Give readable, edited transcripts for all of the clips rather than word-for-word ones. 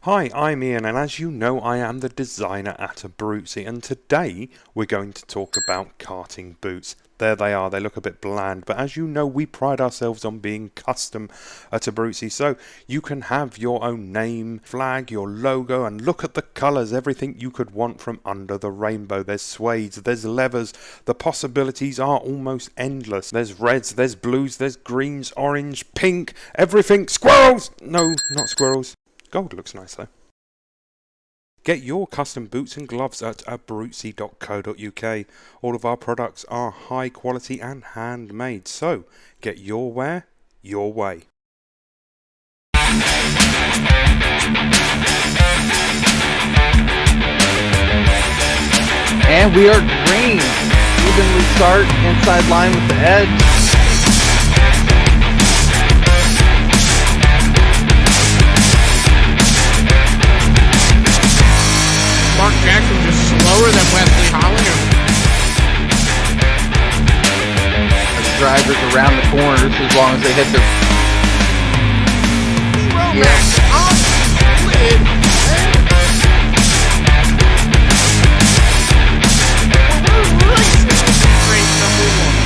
Hi, I'm Ian, and as you know, I am the designer at Abruzzi, and today we're going to talk about karting boots. There they are, they look a bit bland, but as you know, we pride ourselves on being custom at Abruzzi, so you can have your own name, flag, your logo, and look at the colours, everything you could want from under the rainbow. There's suedes, there's leathers, the possibilities are almost endless. There's reds, there's blues, there's greens, orange, pink, everything. Squirrels! No, not squirrels. Gold looks nice though. Get your custom boots and gloves at abruzzi.co.uk. All of our products are high quality and handmade, so get your wear your way. And we are green. Evenly start inside line with the edge. Mark Jackson just slower than Wesley Hollinger. The drivers around the corners as long as they hit their... Max off lid. We're racing race number 1.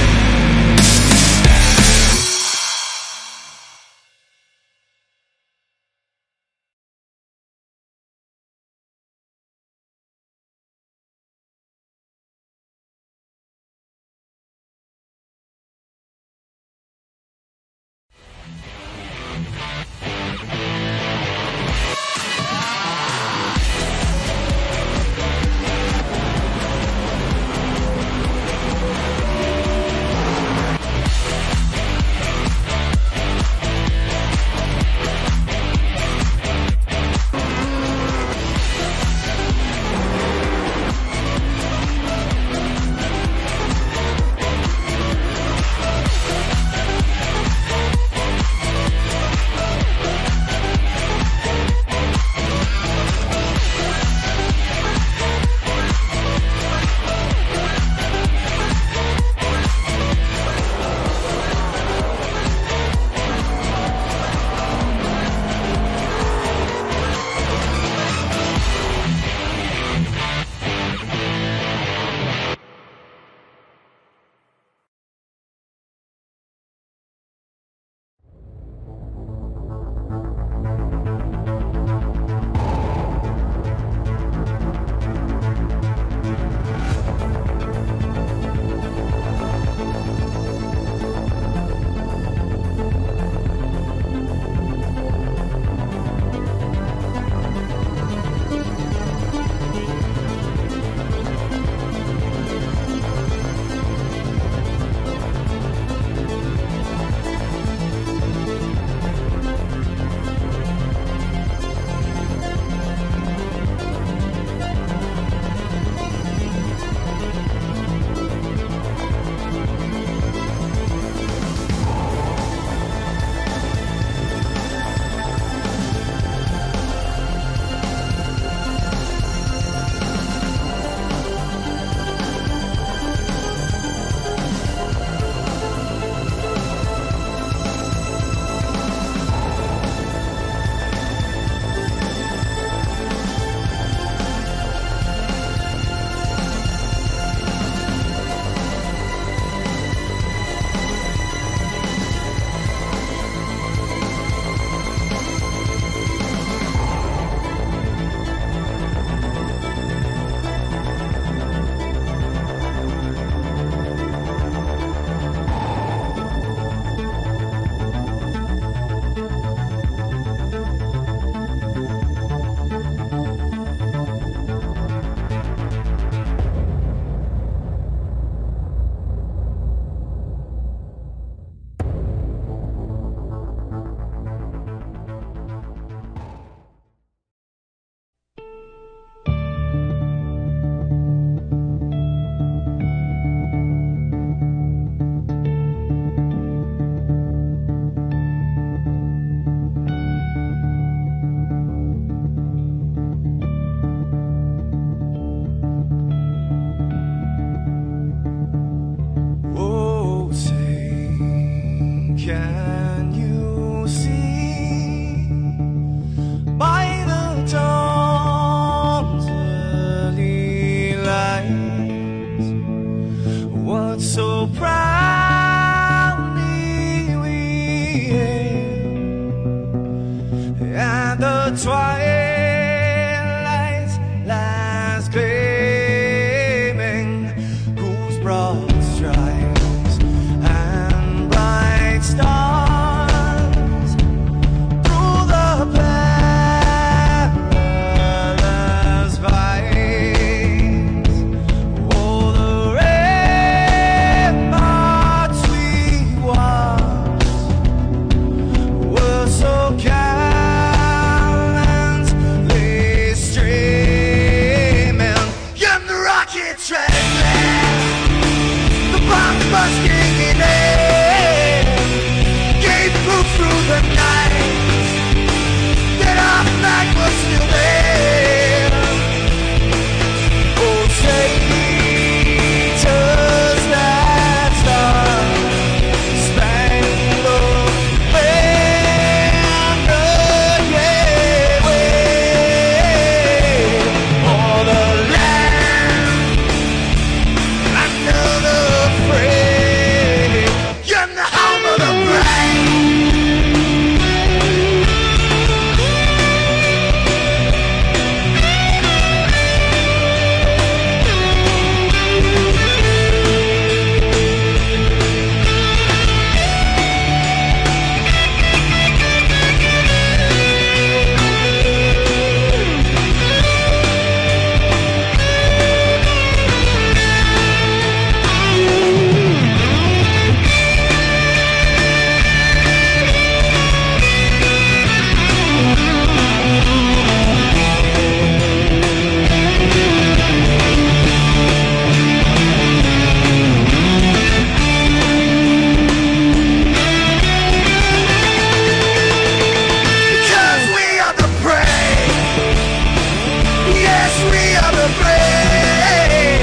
we are the brave.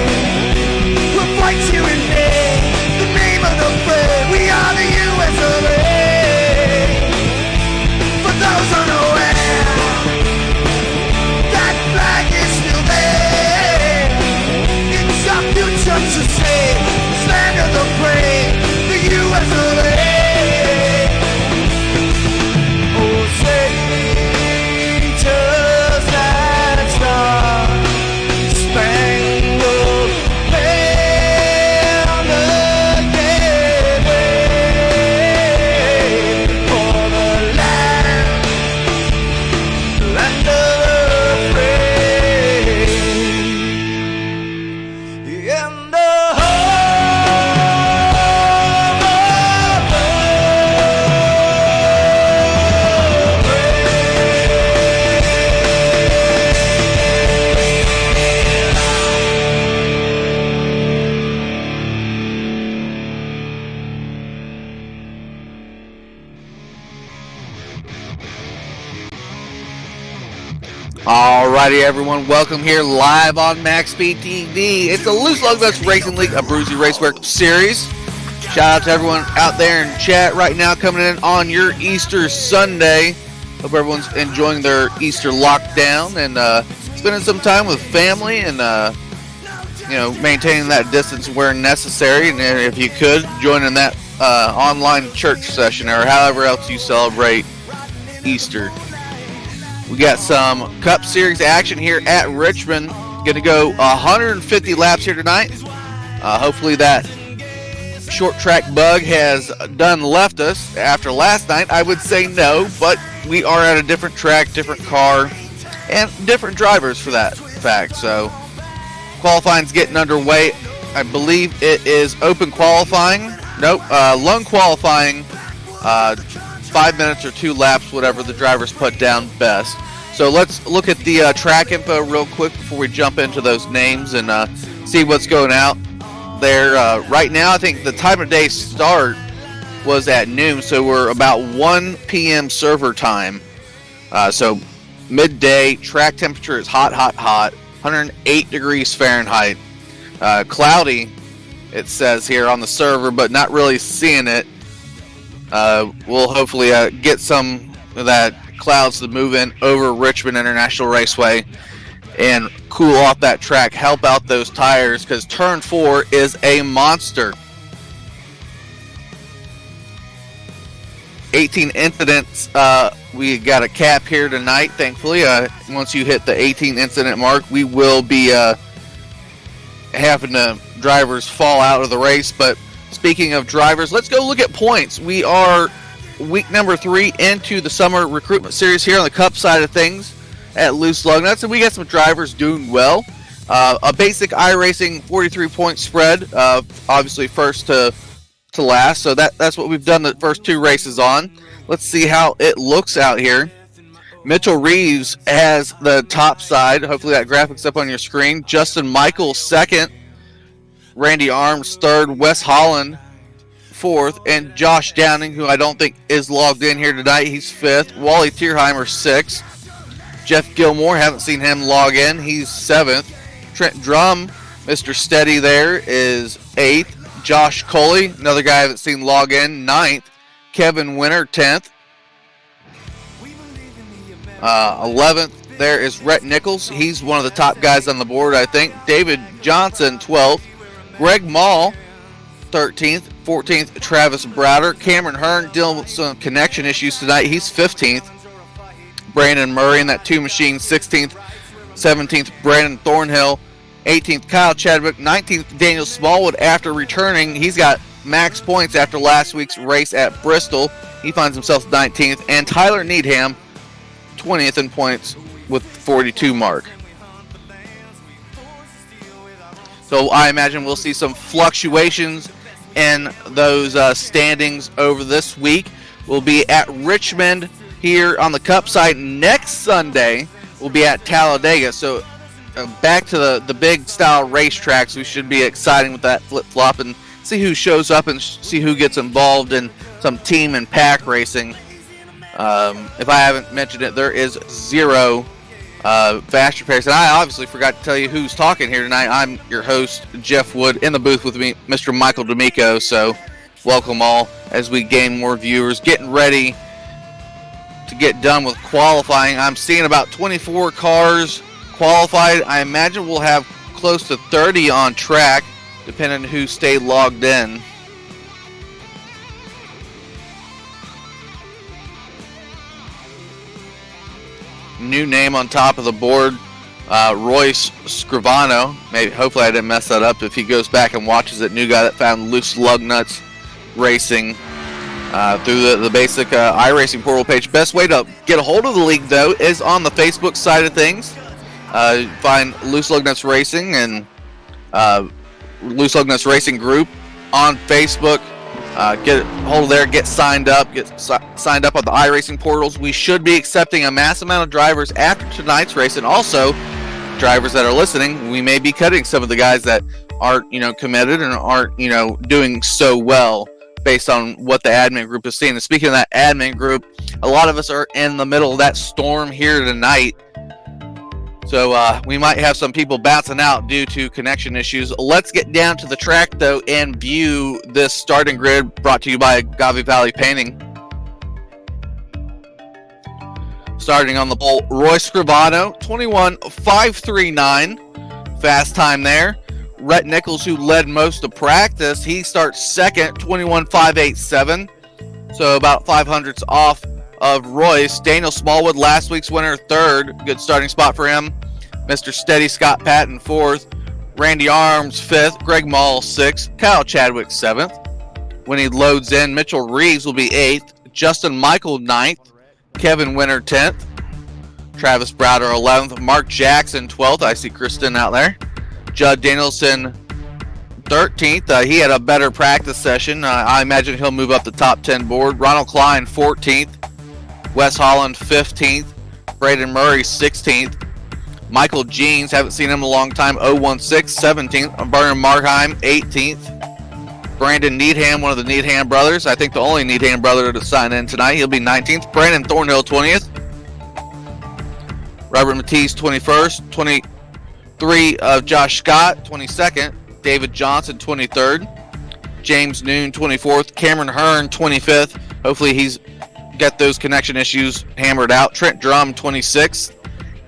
We'll fight you in name, the name of the brave. We are the US of A. For those unaware, that flag is still there. It's our future to save, stand of the brave, the US of A. Oh, say, just that star, spangled banner, yeah, wave for the land of the brave, and the Alrighty, everyone, welcome here live on MaxSpeedTV. It's the Loose Lug Nuts Racing League, a Brucey Racework series. Shout out to everyone out there in chat right now coming in on your Easter Sunday. Hope everyone's enjoying their Easter lockdown and spending some time with family and maintaining that distance where necessary. And if you could, join in that online church session or however else you celebrate Easter. We got some Cup Series action here at Richmond. Going to go 150 laps here tonight. Hopefully that short track bug has done left us after last night. I would say no, but we are at a different track, different car, and different drivers for that fact. So qualifying's getting underway. I believe it is open qualifying. Nope, lone qualifying. 5 minutes or 2 laps, whatever the drivers put down best. So let's look at the track info real quick before we jump into those names and see what's going out there. Right now, I think the time of day start was at noon, so we're about 1 p.m. server time. So midday, track temperature is hot, 108 degrees Fahrenheit. Cloudy, it says here on the server, but not really seeing it. We'll hopefully get some of that clouds to move in over Richmond International Raceway and cool off that track, help out those tires, because turn 4 is a monster. 18 incidents, we got a cap here tonight, thankfully. Once you hit the 18 incident mark, we will be having the drivers fall out of the race. But speaking of drivers, let's go look at points. We are week number 3 into the summer recruitment series here on the Cup side of things at Loose Lug Nuts, and we got some drivers doing well. A basic iRacing 43-point spread, obviously first to last, so that's what we've done the first 2 races on. Let's see how it looks out here. Mitchell Reeves has the top side. Hopefully that graphic's up on your screen. Justin Michael second. Randy Arms third. Wes Holland fourth. And Josh Downing, who I don't think is logged in here tonight, he's fifth. Wally Tierheimer sixth. Jeff Gilmore, haven't seen him log in, he's seventh. Trent Drum, Mr. Steady there, is eighth. Josh Coley, another guy I haven't seen log in, ninth. Kevin Winter, 10th. 11th, there is Rhett Nichols. He's one of the top guys on the board, I think. David Johnson, 12th. Greg Mall, 13th. 14th, Travis Browder. Cameron Hearn dealing with some connection issues tonight. He's 15th. Brandon Murray in that 2 machine, 16th. 17th, Brandon Thornhill. 18th, Kyle Chadwick. 19th, Daniel Smallwood after returning. He's got max points after last week's race at Bristol. He finds himself 19th. And Tyler Needham, 20th in points with 42 mark. So I imagine we'll see some fluctuations in those standings over this week. We'll be at Richmond here on the Cup side next Sunday. We'll be at Talladega. So back to the big style racetracks. We should be exciting with that flip-flop and see who shows up and see who gets involved in some team and pack racing. If I haven't mentioned it, there is 0 Fast Repairs. And I obviously forgot to tell you who's talking here tonight. I'm your host, Jeff Wood. In the booth with me, Mr. Michael D'Amico. So welcome all as we gain more viewers. Getting ready to get done with qualifying. I'm seeing about 24 cars qualified. I imagine we'll have close to 30 on track, depending on who stayed logged in. New name on top of the board, Royce Scrivano. Hopefully I didn't mess that up. If he goes back and watches it, new guy that found Loose Lug Nuts Racing through the basic iRacing portal page. Best way to get a hold of the league, though, is on the Facebook side of things. Find Loose Lug Nuts Racing and Loose Lug Nuts Racing group on Facebook. Get a hold of there, get signed up on the iRacing portals. We should be accepting a mass amount of drivers after tonight's race, and also drivers that are listening. We may be cutting some of the guys that aren't, committed and aren't, doing so well based on what the admin group is seeing. And speaking of that admin group, a lot of us are in the middle of that storm here tonight. So we might have some people bouncing out due to connection issues. Let's get down to the track, though, and view this starting grid brought to you by Gavi Valley Painting. Starting on the pole, Royce Scrivano, 21.539. Fast time there. Rhett Nichols, who led most of practice, he starts second, 21.587. So about 500ths off of Royce. Daniel Smallwood, last week's winner, third. Good starting spot for him. Mr. Steady Scott Patton, fourth. Randy Arms, fifth. Greg Mall, sixth. Kyle Chadwick, seventh. When he loads in, Mitchell Reeves will be eighth. Justin Michael, ninth. Kevin Winter, 10th. Travis Browder, 11th. Mark Jackson, 12th. I see Kristen out there. Judd Danielson, 13th. He had a better practice session. I imagine he'll move up the top 10 board. Ronald Klein, 14th. Wes Holland, 15th. Braden Murray, 16th. Michael Jeans, haven't seen him in a long time, 016, 17th. Vernon Markheim, 18th. Brandon Needham, one of the Needham brothers. I think the only Needham brother to sign in tonight. He'll be 19th. Brandon Thornhill, 20th. Robert Matisse, 21st. 23 of Josh Scott, 22nd. David Johnson, 23rd. James Noon, 24th. Cameron Hearn, 25th. Hopefully he's got those connection issues hammered out. Trent Drum, 26th.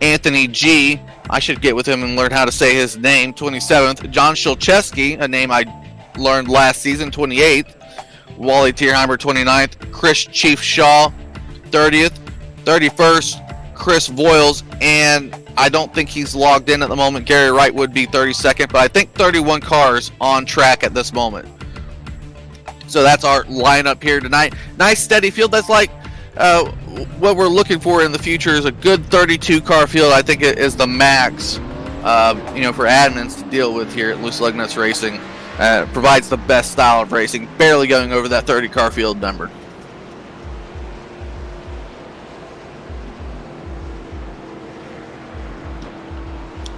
Anthony G. I should get with him and learn how to say his name, 27th. John Shilcheski, a name I learned last season, 28th. Wally Tierheimer, 29th. Chris Chief Shaw, 30th. 31st, Chris Voiles, and I don't think he's logged in at the moment. Gary Wright would be 32nd, but I think 31 cars on track at this moment. So that's our lineup here tonight. Nice steady field. That's like what we're looking for in the future is a good 32 car field. I think it is the max, for admins to deal with here at Loose Lug Nuts Racing. Provides the best style of racing, barely going over that 30 car field number.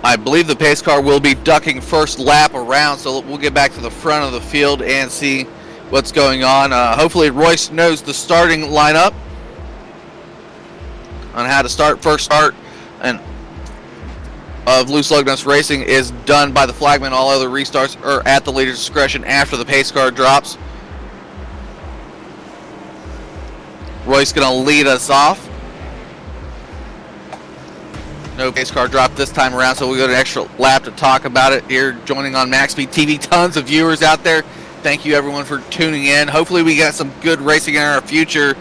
I believe the pace car will be ducking first lap around, so we'll get back to the front of the field and see what's going on. Hopefully Royce knows the starting lineup on how to start. First start and of Loose Lug Nuts Racing is done by the flagman. All other restarts are at the leader's discretion after the pace car drops. Royce going to lead us off. No pace car drop this time around, so we'll go to an extra lap to talk about it here. Joining on MaxSpeedTV, tons of viewers out there. Thank you everyone for tuning in. Hopefully we got some good racing in our future.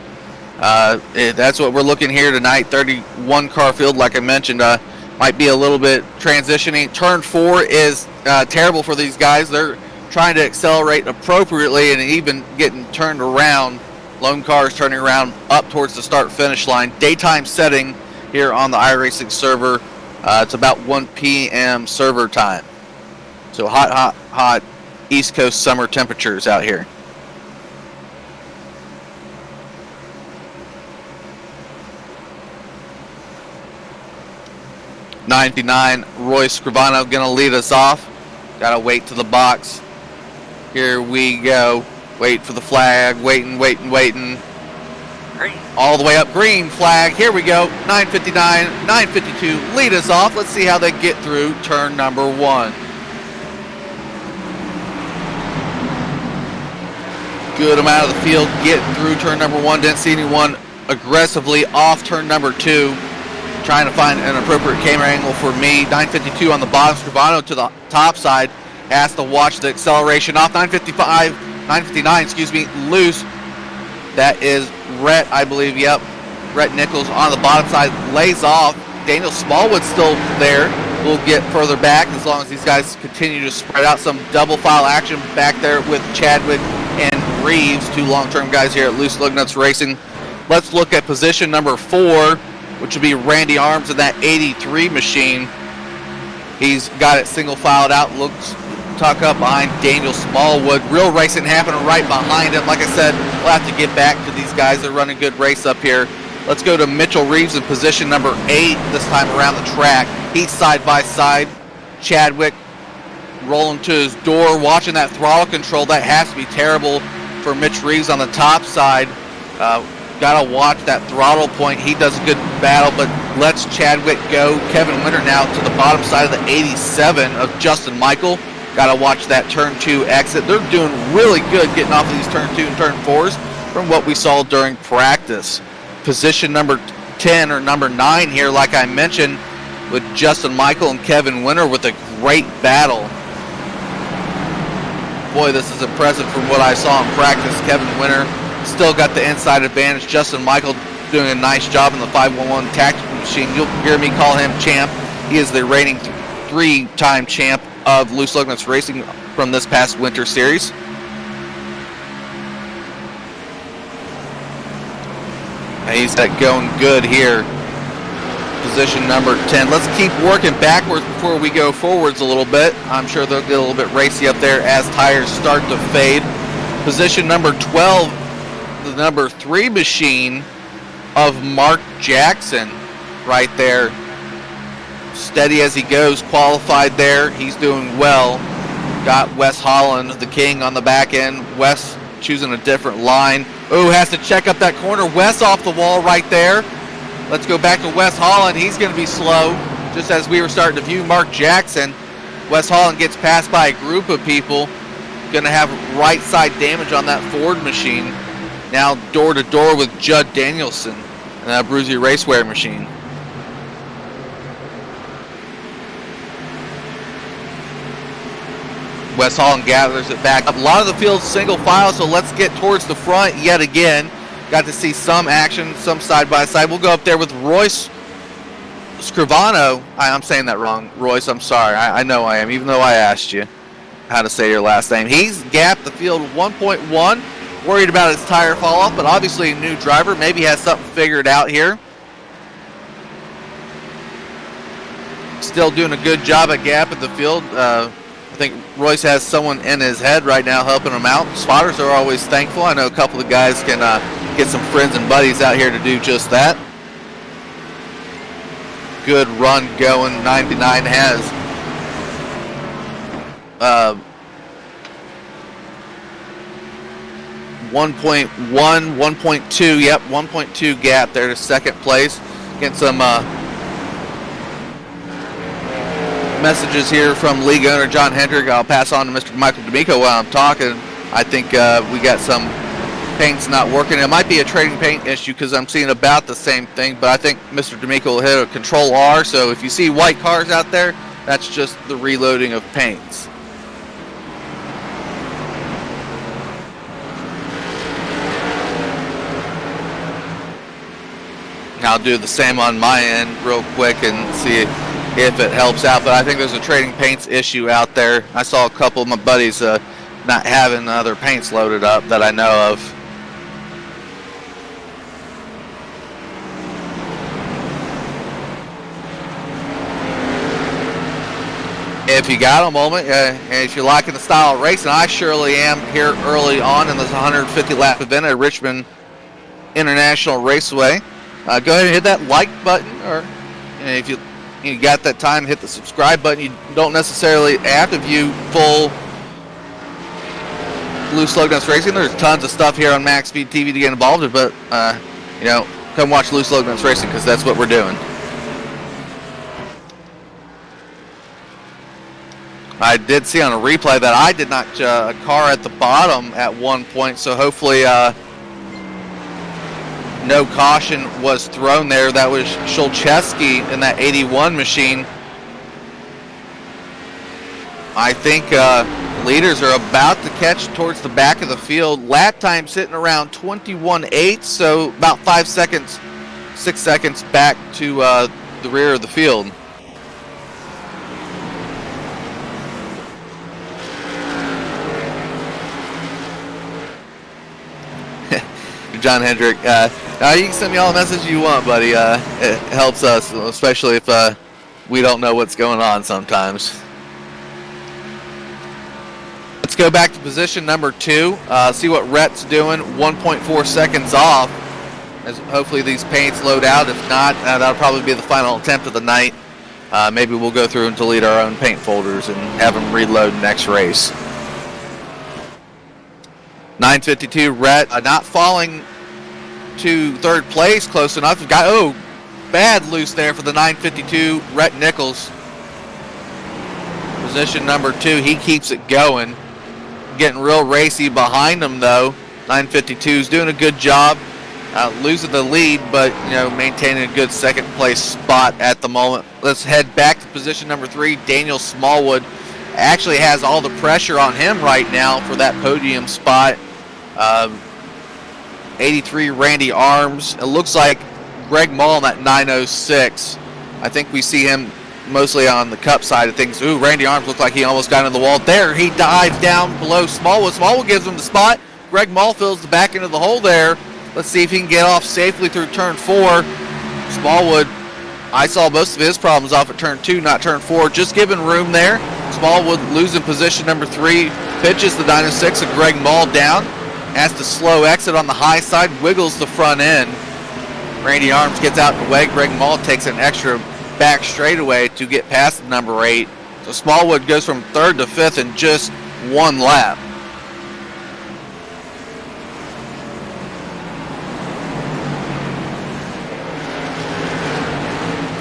That's what we're looking here tonight. 31 car field, like I mentioned, might be a little bit transitioning. Turn 4 is terrible for these guys. They're trying to accelerate appropriately and even getting turned around. Lone cars turning around up towards the start-finish line. Daytime setting here on the iRacing server. It's about 1 p.m. server time. So hot East Coast summer temperatures out here. '99 Royce Scrivano gonna lead us off. Gotta wait to the box. Here we go. Wait for the flag. Waiting. Green. all the way up. Green flag. Here we go. 9:59, 9:52. Lead us off. Let's see how they get through turn number 1. Good amount of the field get through turn number 1. Didn't see anyone aggressively off turn number 2. Trying to find an appropriate camera angle for me. 9:52 on the bottom. Scrivano to the top side. Has to watch the acceleration off. 9:59, excuse me, loose. That is Rhett, I believe. Yep. Rhett Nichols on the bottom side lays off. Daniel Smallwood's still there. We'll get further back as long as these guys continue to spread out. Some double file action back there with Chadwick and Reeves, 2 long-term guys here at Loose Lug Nuts Racing. Let's look at position number 4, which would be Randy Arms in that 83 machine. He's got it single filed out, looks tuck up behind Daniel Smallwood. Real racing happening right behind him. Like I said, we'll have to get back to these guys. They're running a good race up here. Let's go to Mitchell Reeves in position number 8 this time around the track. He's side by side. Chadwick rolling to his door, watching that throttle control. That has to be terrible for Mitch Reeves on the top side. Gotta watch that throttle point. He does a good battle, but lets Chadwick go. Kevin Winter now to the bottom side of the 87 of Justin Michael. Gotta watch that turn 2 exit. They're doing really good getting off of these turn 2 and turn 4s from what we saw during practice. Position number 10 or number 9 here, like I mentioned, with Justin Michael and Kevin Winter with a great battle. Boy, this is impressive from what I saw in practice. Kevin Winter still got the inside advantage. Justin Michael doing a nice job in the 511 tactical machine. You'll hear me call him champ. He is the reigning 3-time champ of Loose Lug Nuts Racing from this past winter series. And he's going good here. Position number 10. Let's keep working backwards before we go forwards a little bit. I'm sure they'll get a little bit racy up there as tires start to fade. Position number 12, the number 3 machine of Mark Jackson right there. Steady as he goes, qualified there. He's doing well. Got Wes Holland, the king, on the back end. Wes choosing a different line. Oh, has to check up that corner. Wes off the wall right there. Let's go back to Wes Holland. He's going to be slow, just as we were starting to view Mark Jackson. Wes Holland gets passed by a group of people. Going to have right side damage on that Ford machine. Now door to door with Judd Danielson and that Bruzy Racewear machine. Wes Holland gathers it back up. A lot of the field's single file, so let's get towards the front yet again. Got to see some action, some side by side. We'll go up there with Royce Scrivano. I'm saying that wrong, Royce. I'm sorry. I know I am, even though I asked you how to say your last name. He's gapped the field 1.1. Worried about his tire fall off, but obviously a new driver. Maybe has something figured out here. Still doing a good job at gapping the field. I think Royce has someone in his head right now helping him out. Spotters are always thankful. I know a couple of guys can get some friends and buddies out here to do just that. Good run going. 99 has 1.1, 1.2, yep, 1.2 gap there to second place. Getting some messages here from league owner John Hendrick. I'll pass on to Mr. Michael D'Amico while I'm talking. I think we got some paints not working. It might be a trading paint issue because I'm seeing about the same thing, but I think Mr. D'Amico will hit a Control R, so if you see white cars out there, that's just the reloading of paints. I'll do the same on my end real quick and see if it helps out, but I think there's a trading paints issue out there. I saw a couple of my buddies not having other paints loaded up that I know of. If you got a moment, and if you're liking the style of racing, I surely am here early on in this 150 lap event at Richmond International Raceway. Go ahead and hit that like button, or if you got that time, hit the subscribe button. You don't necessarily have to view full Loose Lug Nuts Racing. There's tons of stuff here on MaxSpeedTV to get involved in, but come watch Loose Lug Nuts Racing, because that's what we're doing. I did see on a replay that I did not a car at the bottom at one point, so hopefully no caution was thrown there. That was Shulcheski in that 81 machine. I think leaders are about to catch towards the back of the field. Lap time sitting around 21.8, so about 5 seconds, 6 seconds back to the rear of the field. John Hendrick, you can send me all the messages you want, buddy. It helps us, especially if we don't know what's going on sometimes. Let's go back to position number 2, see what Rhett's doing. 1.4 seconds off, as hopefully these paints load out. If not, that'll probably be the final attempt of the night. Maybe we'll go through and delete our own paint folders and have them reload next race. 952 Rhett, not falling to third place close enough. Bad loose there for the 952 Rhett Nichols. Position number 2, he keeps it going. Getting real racy behind him though. 952's doing a good job, losing the lead, but maintaining a good second place spot at the moment. Let's head back to position number 3. Daniel Smallwood actually has all the pressure on him right now for that podium spot. 83 Randy Arms. It looks like Greg Mull in that 906. I think we see him mostly on the cup side of things. Ooh, Randy Arms looked like he almost got into the wall. There, he dives down below Smallwood. Smallwood gives him the spot. Greg Mull fills the back end of the hole there. Let's see if he can get off safely through turn 4. Smallwood, I saw most of his problems off at turn 2, not turn 4. Just giving room there. Smallwood losing position number 3. Pitches the 906 and Greg Mull down. Has to slow exit on the high side, wiggles the front end. Randy Arms gets out the way. Greg Mull takes an extra back straightaway to get past the number 8. So Smallwood goes from 3rd to 5th in just one lap.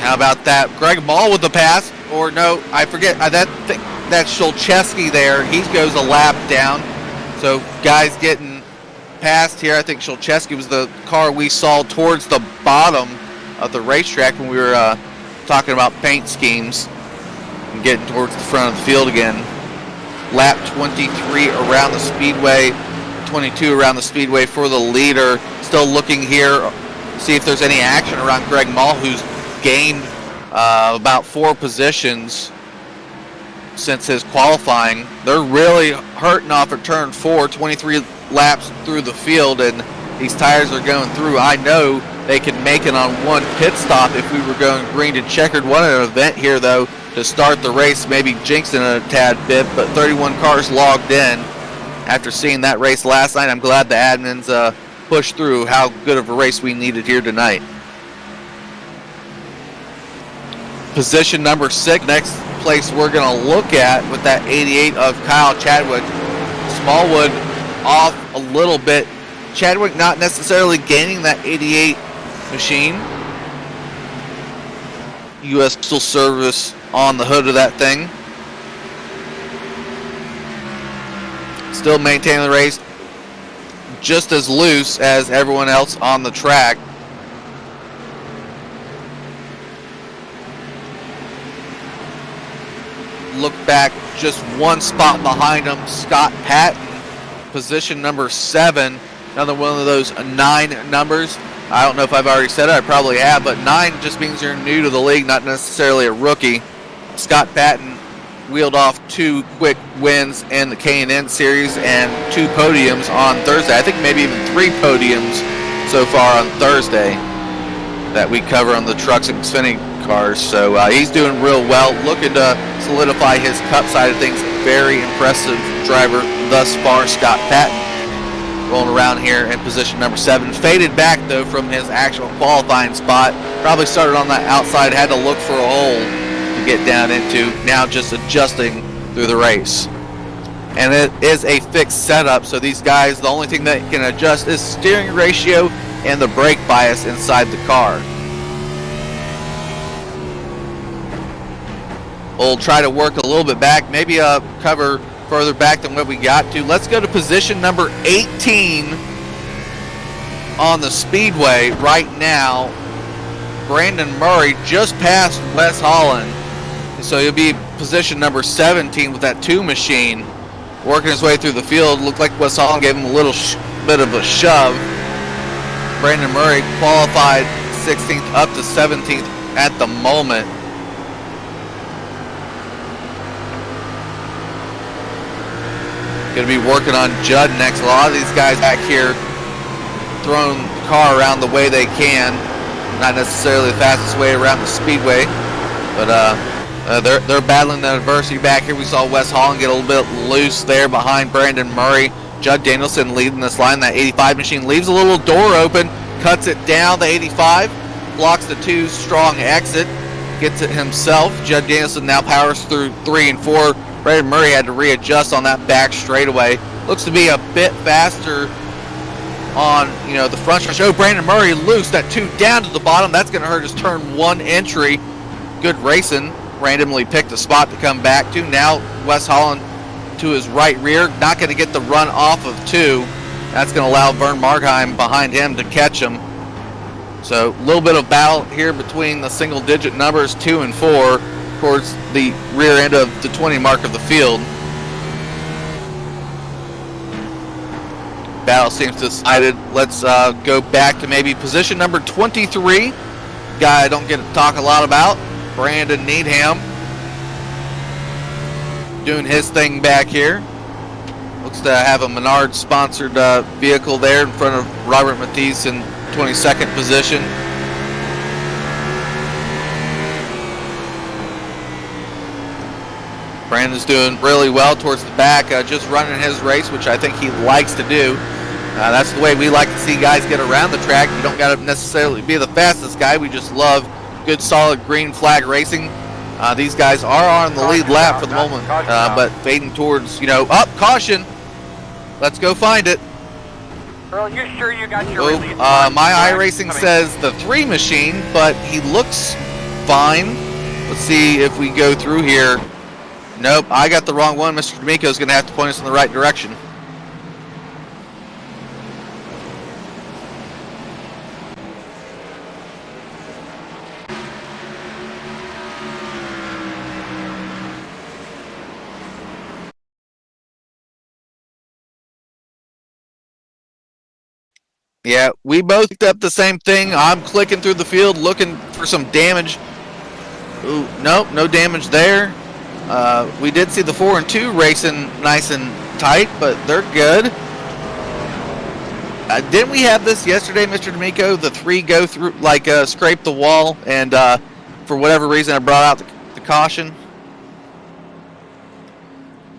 How about that? Greg Mull with the pass, or no, I forget. That's Shulcheski there. He goes a lap down. So guys getting past here. I think Shulcheski was the car we saw towards the bottom of the racetrack when we were talking about paint schemes and getting towards the front of the field again. Lap 23 around the speedway, 22 around the speedway for the leader. Still looking here, see if there's any action around Greg Mull, who's gained about 4 positions since his qualifying. They're really hurting off at turn 4, 23 laps through the field, and these tires are going through. I know they can make it on one pit stop if we were going green to checkered. One event here though to start the race, maybe jinxing it a tad bit, but 31 cars logged in. After seeing that race last night, I'm glad the admins pushed through how good of a race we needed here tonight. Position number 6, next place we're going to look at with that 88 of Kyle Chadwick. Smallwood off a little bit. Chadwick not necessarily gaining that 88 machine. U.S. Postal Service on the hood of that thing. Still maintaining the race. Just as loose as everyone else on the track. Look back, just one spot behind him, Scott Patton, position number 7. Another one of those 9 numbers. I don't know if I've already said it, I probably have, but 9 just means you're new to the league, not necessarily a rookie. Scott Patton wheeled off 2 quick wins in the K&N series and 2 podiums on Thursday. I think maybe even 3 podiums so far on Thursday that we cover on the trucks and Xfinity cars. So he's doing real well, looking to solidify his cup side of things. Very impressive driver thus far, Scott Patton, rolling around here in position number 7. Faded back though from his actual qualifying spot. Probably started on that outside, had to look for a hole to get down into. Now just adjusting through the race. And it is a fixed setup, so these guys, the only thing that can adjust is steering ratio and the brake bias inside the car. We'll try to work a little bit back, maybe cover further back than what we got to. Let's go to position number 18 on the speedway right now. Brandon Murray just passed Wes Holland, so he'll be position number 17 with that 2 machine working his way through the field. Looked like Wes Holland gave him a little bit of a shove. Brandon Murray qualified 16th up to 17th at the moment. Going to be working on Judd next. A lot of these guys back here throwing the car around the way they can. Not necessarily the fastest way around the speedway, but they're battling the adversity back here. We saw Wes Holland get a little bit loose there behind Brandon Murray. Judd Danielson leading this line. That 85 machine leaves a little door open, cuts it down. The 85 blocks the 2 strong exit, gets it himself. Judd Danielson now powers through 3 and 4. Brandon Murray had to readjust on that back straightaway. Looks to be a bit faster on, the front stretch. Oh, Brandon Murray loose. That 2 down to the bottom. That's going to hurt his turn 1 entry. Good racing. Randomly picked a spot to come back to. Now Wes Holland to his right rear. Not going to get the run off of 2. That's going to allow Vern Markheim behind him to catch him. So a little bit of battle here between the single-digit numbers 2 and 4 towards the rear end of the 20 mark of the field. Battle seems decided. Let's go back to maybe position number 23. Guy I don't get to talk a lot about, Brandon Needham, doing his thing back here. Looks to have a Menard-sponsored vehicle there in front of Robert Matisse in 22nd position. Brandon's doing really well towards the back, just running his race, which I think he likes to do. That's the way we like to see guys get around the track. You don't got to necessarily be the fastest guy. We just love good, solid green flag racing. These guys are on the lead lap for the moment, but fading towards, up, caution. Let's go find it. Earl, you sure you got your release? My iRacing says the 3 machine, but he looks fine. Let's see if we go through here. Nope, I got the wrong one. Mr. D'Amico is going to have to point us in the right direction. Yeah, we both picked up the same thing. I'm clicking through the field looking for some damage. Ooh, nope, no damage there. We did see the 4 and 2 racing nice and tight, but they're good. Didn't we have this yesterday, Mr. D'Amico? The 3 go through, scrape the wall, and for whatever reason I brought out the caution.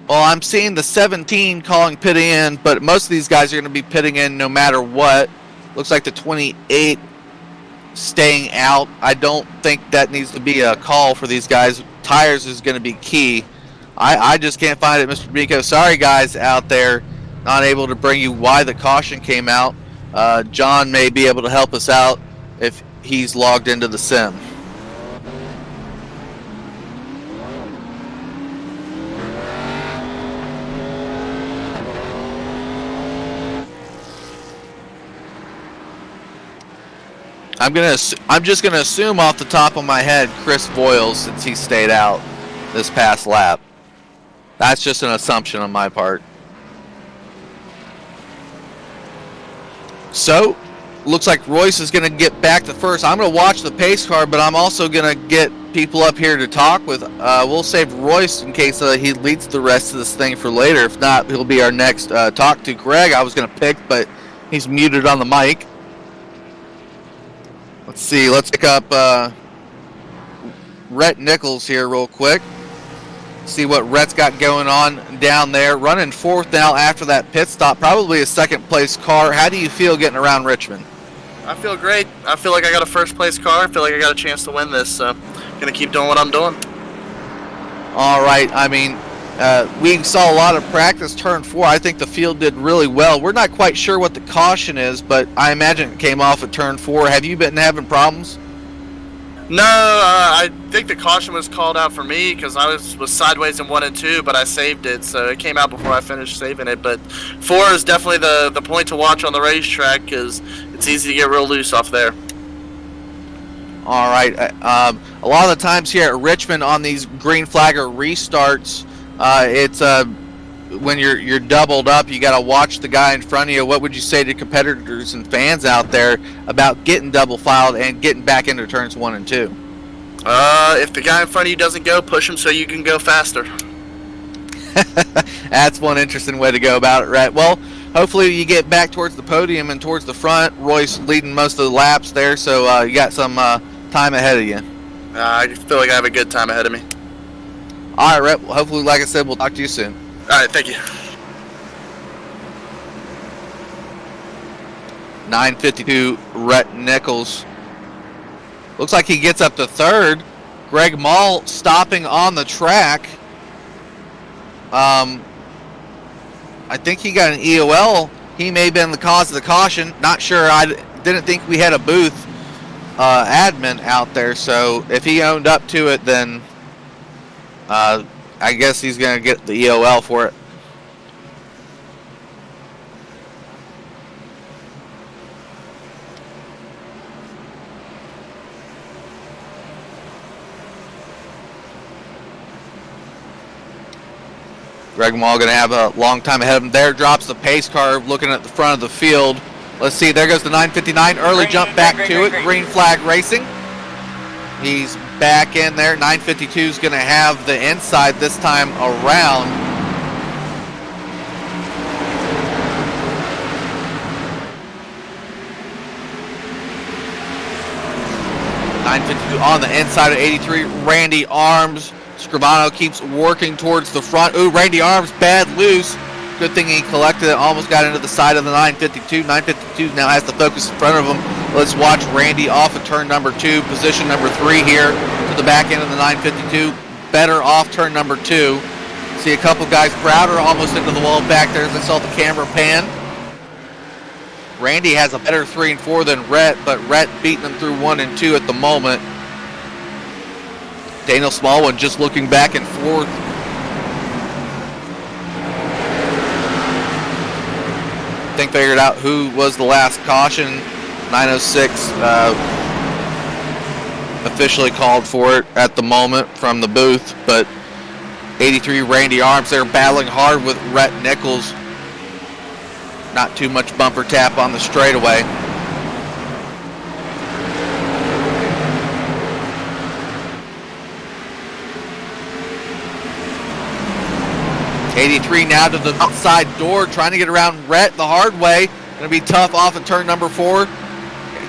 Well, I'm seeing the 17 calling pit in, but most of these guys are going to be pitting in no matter what. Looks like the 28 staying out. I don't think that needs to be a call for these guys. Tires is going to be key. I just can't find it, Mr. D'Amico. Sorry, guys out there, not able to bring you why the caution came out. John may be able to help us out if he's logged into the sim. I'm just gonna assume off the top of my head Chris Boyles, since he stayed out this past lap. That's just an assumption on my part. So, looks like Royce is gonna get back to first. I'm gonna watch the pace car, but I'm also gonna get people up here to talk with. We'll save Royce in case he leads the rest of this thing for later. If not, he'll be our next talk to. Greg, I was gonna pick, but he's muted on the mic. Let's see, let's pick up Rhett Nichols here real quick. See what Rhett's got going on down there. Running 4th now after that pit stop. Probably a 2nd place car. How do you feel getting around Richmond? I feel great. I feel like I got a 1st place car. I feel like I got a chance to win this. So, gonna keep doing what I'm doing. All right. I mean, We saw a lot of practice turn 4. I think the field did really well. We're not quite sure what the caution is, but I imagine it came off at turn 4. Have you been having problems? No, I think the caution was called out for me because I was sideways in 1 and 2, but I saved it, so it came out before I finished saving it. But 4 is definitely the point to watch on the racetrack because it's easy to get real loose off there. All right. A lot of the times here at Richmond on these green flag or restarts, it's when you're doubled up, you got to watch the guy in front of you. What would you say to competitors and fans out there about getting double filed and getting back into turns 1 and 2? If the guy in front of you doesn't go, push him so you can go faster. That's one interesting way to go about it, right? Well, hopefully you get back towards the podium and towards the front. Roy's leading most of the laps there, so you got some time ahead of you. I feel like I have a good time ahead of me. All right, Rhett. Well, hopefully, like I said, we'll talk to you soon. All right, thank you. 952, Rhett Nichols. Looks like he gets up to third. Greg Mall stopping on the track. I think he got an EOL. He may have been the cause of the caution. Not sure. I didn't think we had a booth admin out there. So if he owned up to it, then I guess he's going to get the EOL for it. Greg Mall going to have a long time ahead of him. There drops the pace car looking at the front of the field. Let's see, there goes the 959. Early jump back to it. Green flag racing. He's back in there. 952 is going to have the inside this time around. On the inside of 83, Randy Arms. Scribano keeps working towards the front. Ooh, Randy Arms, bad loose. Good thing he collected it, almost got into the side of the 952. 952 now has the focus in front of him. Let's watch Randy off of turn number 2, position number 3 here to the back end of the 952. Better off turn number 2. See a couple guys, Browder almost into the wall back there as I saw the camera pan. Randy has a better 3 and 4 than Rhett, but Rhett beating him through 1 and 2 at the moment. Daniel Smallwood just looking back and forth. I think figured out who was the last caution. 906 officially called for it at the moment from the booth, but 83 Randy Arms there battling hard with Rhett Nichols. Not too much bumper tap on the straightaway. 83 now to the outside door, trying to get around Rhett the hard way. Going to be tough off of turn number 4.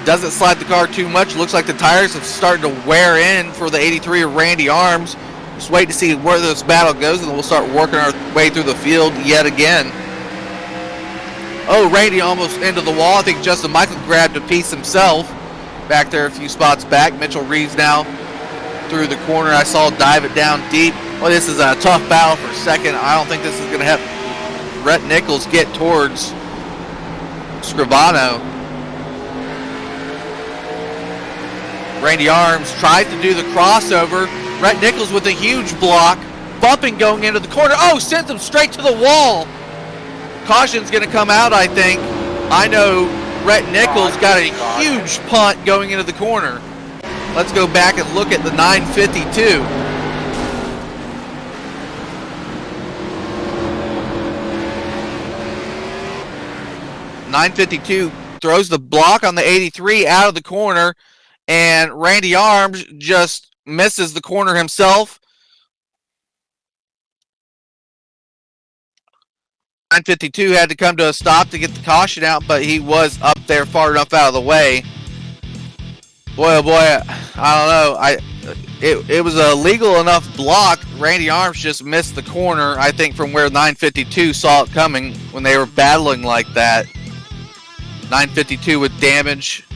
Doesn't slide the car too much. Looks like the tires have started to wear in for the 83 of Randy Arms. Just wait to see where this battle goes, and then we'll start working our way through the field yet again. Oh, Randy almost into the wall. I think Justin Michael grabbed a piece himself back there a few spots back. Mitchell Reeves now through the corner. I saw dive it down deep. Well, this is a tough battle for second. I don't think this is going to help Rhett Nichols get towards Scribano. Randy Arms tries to do the crossover. Rhett Nichols with a huge block. Bumping going into the corner. Oh, sends him straight to the wall. Caution's going to come out, I think. I know Rhett Nichols got a huge punt going into the corner. Let's go back and look at the 952. .952 throws the block on the 83 out of the corner, and Randy Arms just misses the corner himself. 952 had to come to a stop to get the caution out, but he was up there far enough out of the way. Boy, oh boy, I don't know. It was a legal enough block. Randy Arms just missed the corner, I think, from where 952 saw it coming when they were battling like that. 952 with damage.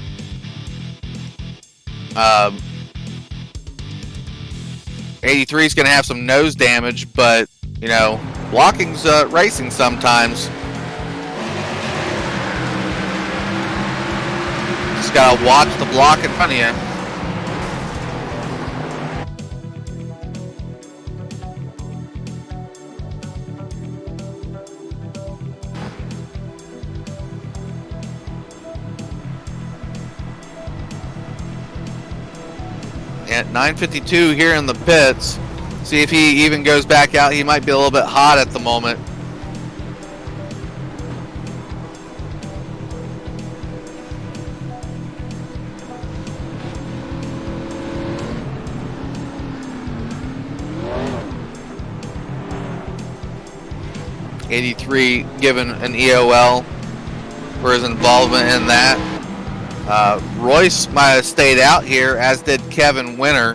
83 is going to have some nose damage, but You know, blocking's racing sometimes. Just gotta watch the block in front of you. At 9:52 here in the pits. See if he even goes back out. He might be a little bit hot at the moment. '83 given an EOL for his involvement in that. Royce might have stayed out here, as did Kevin Winter.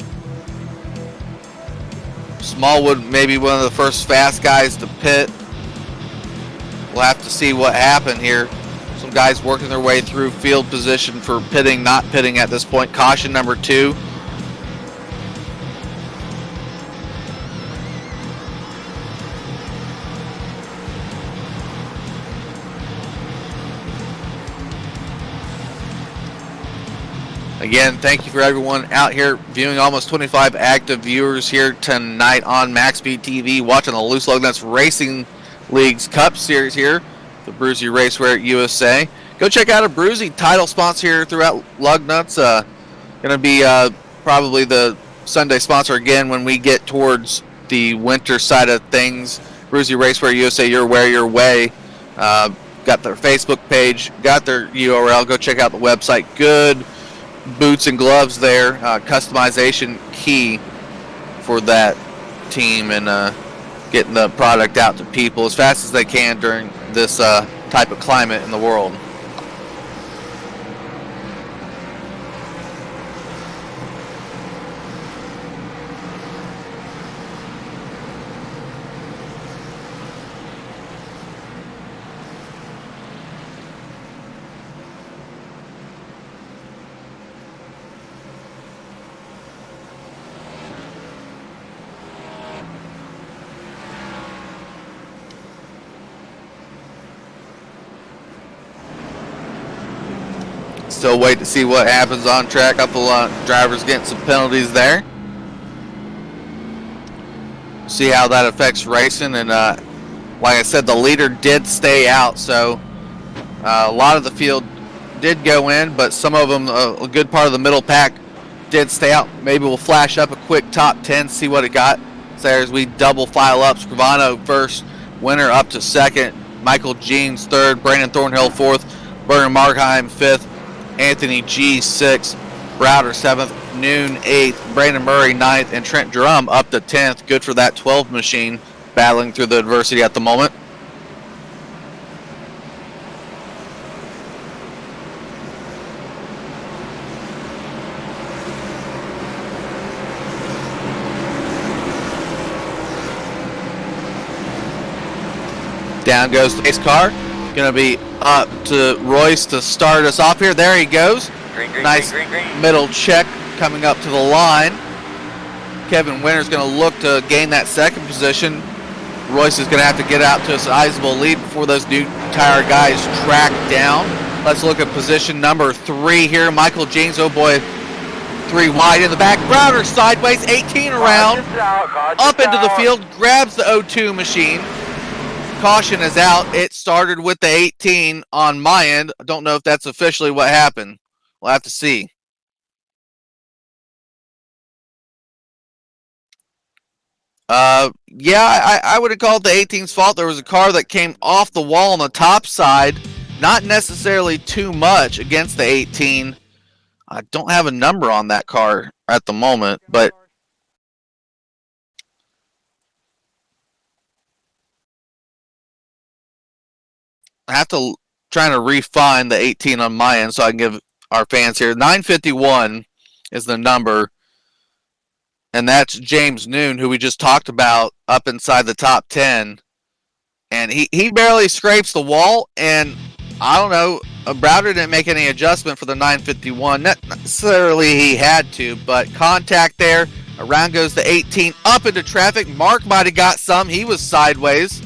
Smallwood maybe one of the first fast guys to pit. We'll have to see what happened here. Some guys working their way through field position for pitting, not pitting at this point. Caution number 2. Again, thank you for everyone out here viewing. Almost 25 active viewers here tonight on MaxSpeedTV, watching the Loose Lug Nuts Racing League's Cup Series here, the Bruzy Racewear USA. Go check out a Bruzy title sponsor here throughout Lug Nuts. Going to be probably the Sunday sponsor again when we get towards the winter side of things. Bruzy Racewear USA, your wear your way. Got their Facebook page, got their URL. Go check out the website. Good boots and gloves there, customization key for that team, and getting the product out to people as fast as they can during this type of climate in the world. Still wait to see what happens on track. A couple drivers getting some penalties there. See how that affects racing. And like I said, the leader did stay out, so a lot of the field did go in, but some of them, a good part of the middle pack, did stay out. Maybe we'll flash up a quick top 10, see what it got. So as we double file up, Scrivano first, Winter up to second, Michael Jeans third, Brandon Thornhill fourth, Bergen Markheim fifth, Anthony G 6th, Browder 7th, Noon 8th, Brandon Murray 9th, and Trent Drum up to 10th. Good for that 12 machine battling through the adversity at the moment. Down goes the pace car. Going to be up to Royce to start us off here. There he goes. Green, nice green. middle check coming up to the line. Kevin Winter's going to look to gain that second position. Royce is going to have to get out to a sizable lead before those new tire guys track down. Let's look at position number 3 here. Michael James, oh boy, 3 wide in the back. Browder sideways, 18 around. Up into the field, grabs the O2 machine. Caution is out. It started with the 18 on my end. I don't know if that's officially what happened. We'll have to see. Yeah, I would have called the 18's fault. There was a car that came off the wall on the top side. Not necessarily too much against the 18. I don't have a number on that car at the moment, but I have to try to refine the 18 on my end so I can give our fans here. 951 is the number, and that's James Noon, who we just talked about, up inside the top 10. And he barely scrapes the wall, and I don't know, Browder didn't make any adjustment for the 951. Not necessarily he had to, but contact there. Around goes the 18, up into traffic. Mark might have got some. He was sideways.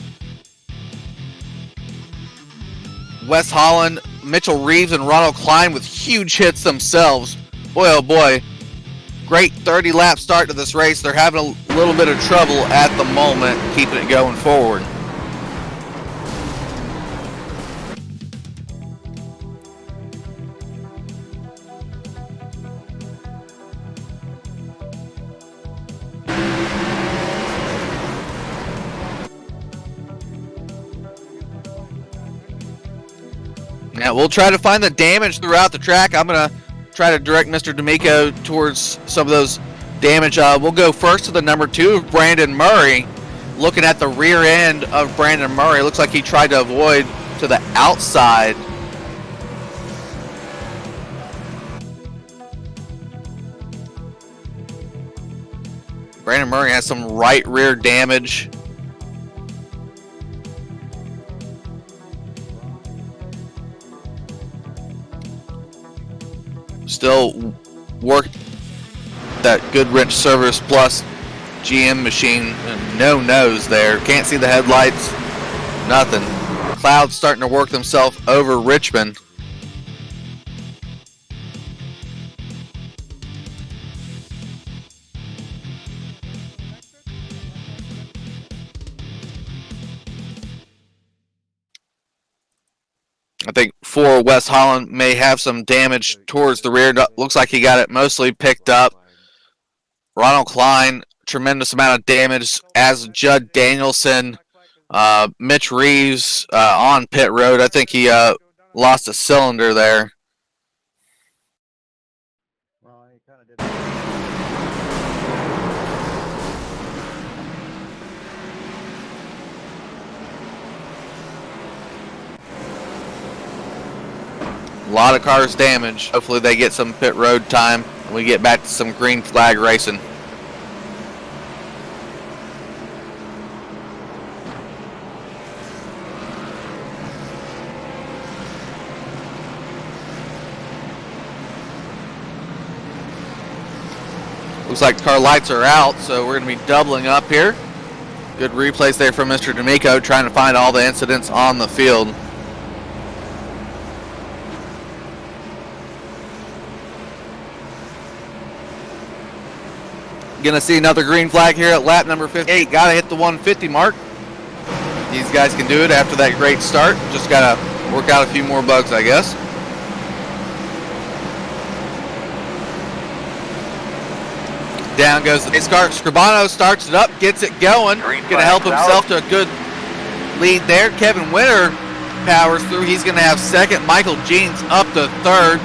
Wes Holland, Mitchell Reeves, and Ronald Klein with huge hits themselves. Boy, oh boy. Great 30-lap start to this race. They're having a little bit of trouble at the moment keeping it going forward. Yeah, we'll try to find the damage throughout the track. I'm going to try to direct Mr. D'Amico towards some of those damage. We'll go first to the number 2 of Brandon Murray. Looking at the rear end of Brandon Murray, looks like he tried to avoid to the outside. Brandon Murray has some right rear damage. Still work that Goodwrench Service Plus GM machine. No nose there. Can't see the headlights. Nothing. Cloud's starting to work themselves over Richmond. I think 4 West Holland may have some damage towards the rear. Looks like he got it mostly picked up. Ronald Klein, tremendous amount of damage, as Judd Danielson. Mitch Reeves on pit road. I think he lost a cylinder there. A lot of cars damaged. Hopefully they get some pit road time and we get back to some green flag racing. Looks like car lights are out, so we're going to be doubling up here. Good replays there from Mr. D'Amico, trying to find all the incidents on the field. Gonna see another green flag here at lap number 58. Gotta hit the 150 mark. These guys can do it after that great start. Just gotta work out a few more bugs, I guess. Down goes the pace car. Scribano starts it up, gets it going. Gonna help himself to a good lead there. Kevin Winter powers through. He's gonna have second. Michael Jeans up to third.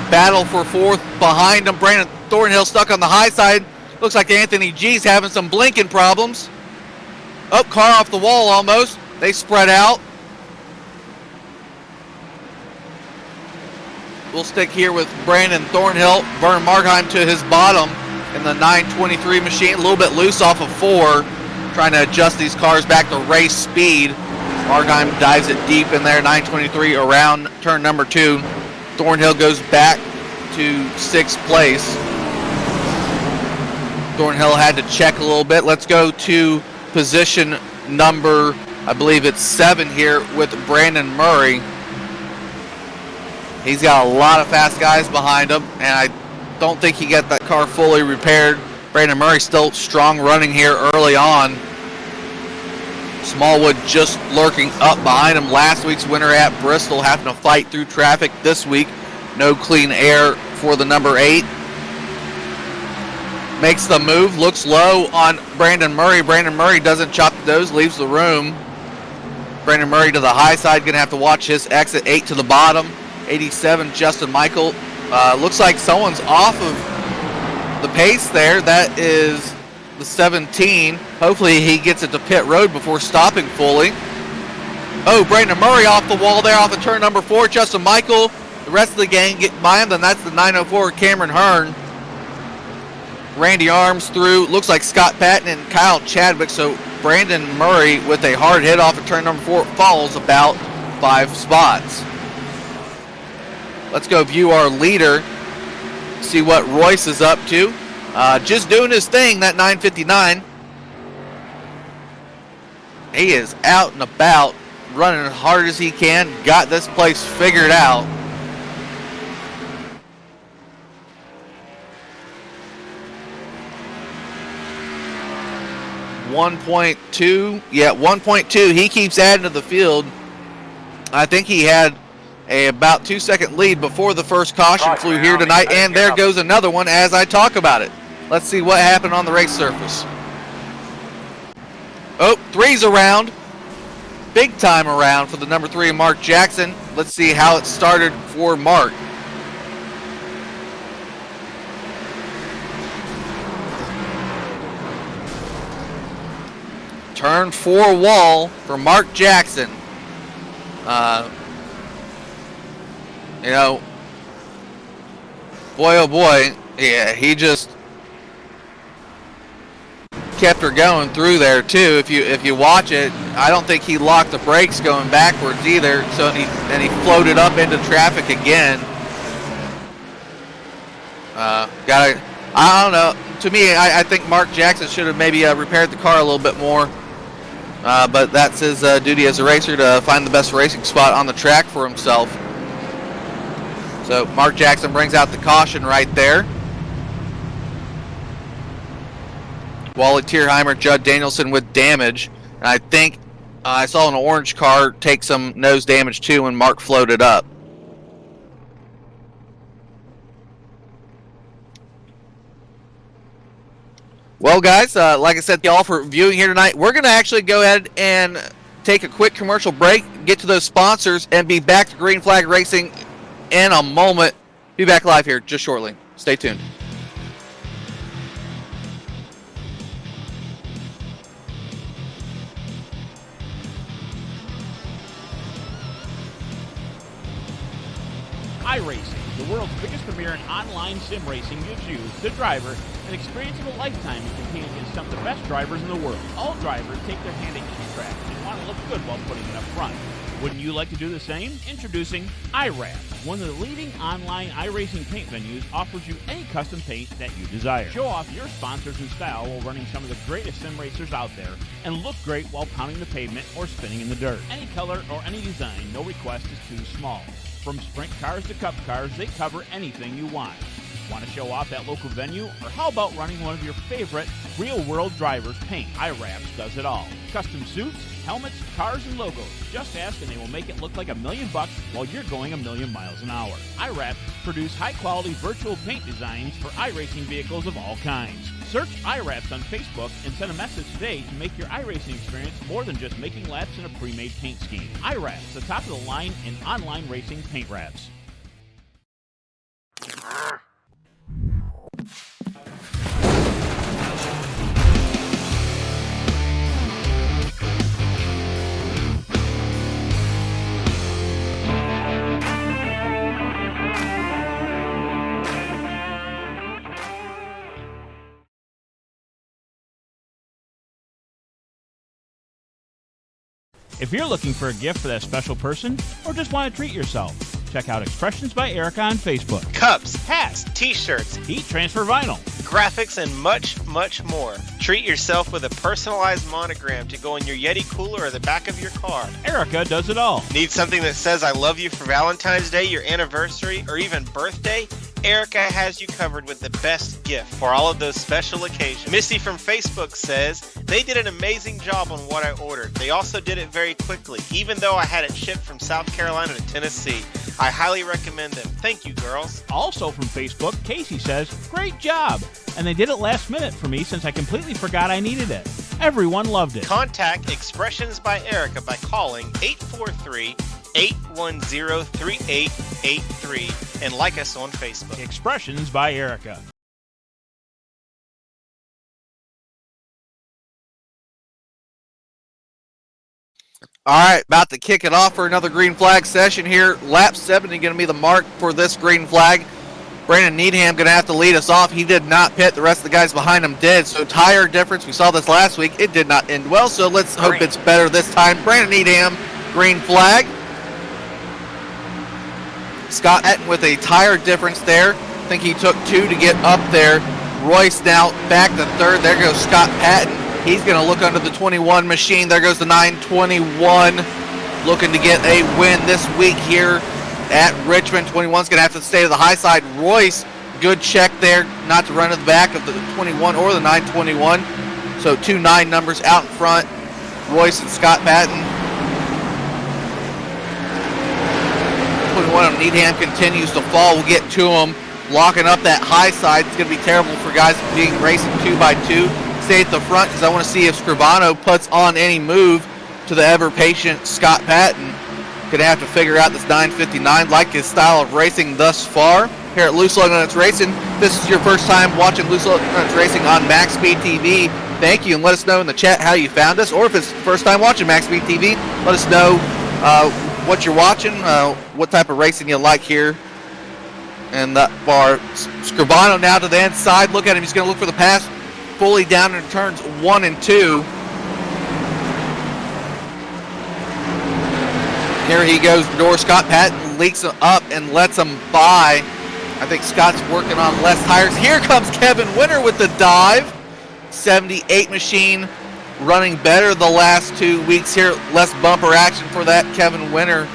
Battle for fourth behind him. Brandon Thornhill stuck on the high side. Looks like Anthony G's having some blinking problems. Oh, car off the wall almost. They spread out. We'll stick here with Brandon Thornhill. Vern Markheim to his bottom in the 923 machine. A little bit loose off of 4. Trying to adjust these cars back to race speed. Markheim dives it deep in there. 923 around turn number 2. Thornhill goes back to 6th place. Thornhill had to check a little bit. Let's go to position number, I believe it's 7 here with Brandon Murray. He's got a lot of fast guys behind him, and I don't think he got that car fully repaired. Brandon Murray still strong running here early on. Smallwood just lurking up behind him. Last week's winner at Bristol, having to fight through traffic this week. No clean air for the number 8. Makes the move, looks low on Brandon Murray. Brandon Murray doesn't chop the nose, leaves the room. Brandon Murray to the high side, gonna have to watch his exit. 8 to the bottom. 87, Justin Michael. Looks like someone's off of the pace there. That is the 17. Hopefully he gets it to pit road before stopping fully. Oh, Brandon Murray off the wall there off of turn number 4. Justin Michael, the rest of the gang get by him. Then that's the 904, Cameron Hearn. Randy Arms through. Looks like Scott Patton and Kyle Chadwick. So Brandon Murray with a hard hit off of turn number 4 falls about 5 spots. Let's go view our leader, see what Royce is up to. Just doing his thing, that 959. He is out and about, running as hard as he can, got this place figured out. .2, yeah, 1.2. He keeps adding to the field. I think he had a about 2-second lead before the first caution flew here tonight, and there goes another one as I talk about it. Let's see what happened on the race surface. Oh, 3's around. Big time around for the number 3, Mark Jackson. Let's see how it started for Mark. Turn 4 wall for Mark Jackson. You know, boy, oh boy, yeah, he just kept her going through there too. If you watch it, I don't think he locked the brakes going backwards either. So then he floated up into traffic again. I don't know. To me, I think Mark Jackson should have maybe repaired the car a little bit more. But that's his duty as a racer, to find the best racing spot on the track for himself. So Mark Jackson brings out the caution right there. Wally Tierheimer, Judd Danielson with damage. And I think I saw an orange car take some nose damage too when Mark floated up. Well, guys, like I said, thank you all for viewing here tonight. We're going to actually go ahead and take a quick commercial break, get to those sponsors, and be back to Green Flag Racing in a moment. Be back live here just shortly. Stay tuned. iRacing, the world's biggest premier in online sim racing, gives you, the driver, an experience of a lifetime in competing against some of the best drivers in the world. All drivers take their hand at each track and want to look good while putting it up front. Wouldn't you like to do the same? Introducing iWrap, one of the leading online iRacing paint venues, offers you any custom paint that you desire. Show off your sponsors and style while running some of the greatest sim racers out there, and look great while pounding the pavement or spinning in the dirt. Any color or any design, no request is too small. From sprint cars to cup cars, they cover anything you want. Want to show off that local venue? Or how about running one of your favorite real-world drivers' paint? iWraps does it all. Custom suits, helmets, cars, and logos. Just ask and they will make it look like $1 million while you're going 1,000,000 miles an hour. iWraps produce high-quality virtual paint designs for iRacing vehicles of all kinds. Search iWraps on Facebook and send a message today to make your iRacing experience more than just making laps in a pre-made paint scheme. iWraps, the top of the line in online racing paint wraps. If you're looking for a gift for that special person, or just want to treat yourself, check out Expressions by Erica on Facebook. Cups, hats, t-shirts, Heat transfer vinyl, graphics, and much, much more. Treat yourself with a personalized monogram to go in your Yeti cooler or the back of your car. Erica does it all. Need something that says I love you for Valentine's Day, your anniversary, or even birthday? Erica has you covered with the best gift for all of those special occasions. Missy from Facebook says, they did an amazing job on what I ordered. They also did it very quickly, even though I had it shipped from South Carolina to Tennessee. I highly recommend them. Thank you, girls. Also from Facebook, Casey says, great job. And they did it last minute for me since I completely forgot I needed it. Everyone loved it. Contact Expressions by Erica by calling 843-810-3883 and like us on Facebook. Expressions by Erica. All right, about to kick it off for another green flag session here. Lap 70 going to be the mark for this green flag. Brandon Needham going to have to lead us off. He did not pit. The rest of the guys behind him did. So tire difference, we saw this last week. It did not end well, so let's hope it's better this time. Brandon Needham, green flag. Scott Etten with a tire difference there. I think he took 2 to get up there Royce now back to third. There goes Scott Patton. He's going to look under the 21 machine. There goes the 921, looking to get a win this week here at Richmond. 21's going to have to stay to the high side. Royce, good check there, not to run to the back of the 21 or the 921. So 2 9 numbers out in front. Royce and Scott Patton. 21 of Needham continues to fall. We'll get to him. Locking up that high side. It's going to be terrible for guys being racing 2x2. Stay at the front because I want to see if Scribano puts on any move to the ever-patient Scott Patton. Going to have to figure out this 959. Like his style of racing thus far here at Loose Lug Nuts Racing. If this is your first time watching Loose Lug Nuts Racing on MaxSpeedTV, thank you, and let us know in the chat how you found us. Or if it's the first time watching MaxSpeedTV, let us know what you're watching, what type of racing you like here. And that bar, Scribano now to the inside. Look at him. He's going to look for the pass. Fully down in turns 1 and 2. Here he goes. Door. Scott Patton leaks him up and lets him by. I think Scott's working on less tires. Here comes Kevin Winter with the dive. 78 machine running better the last 2 weeks here. Less bumper action for that Kevin Winter.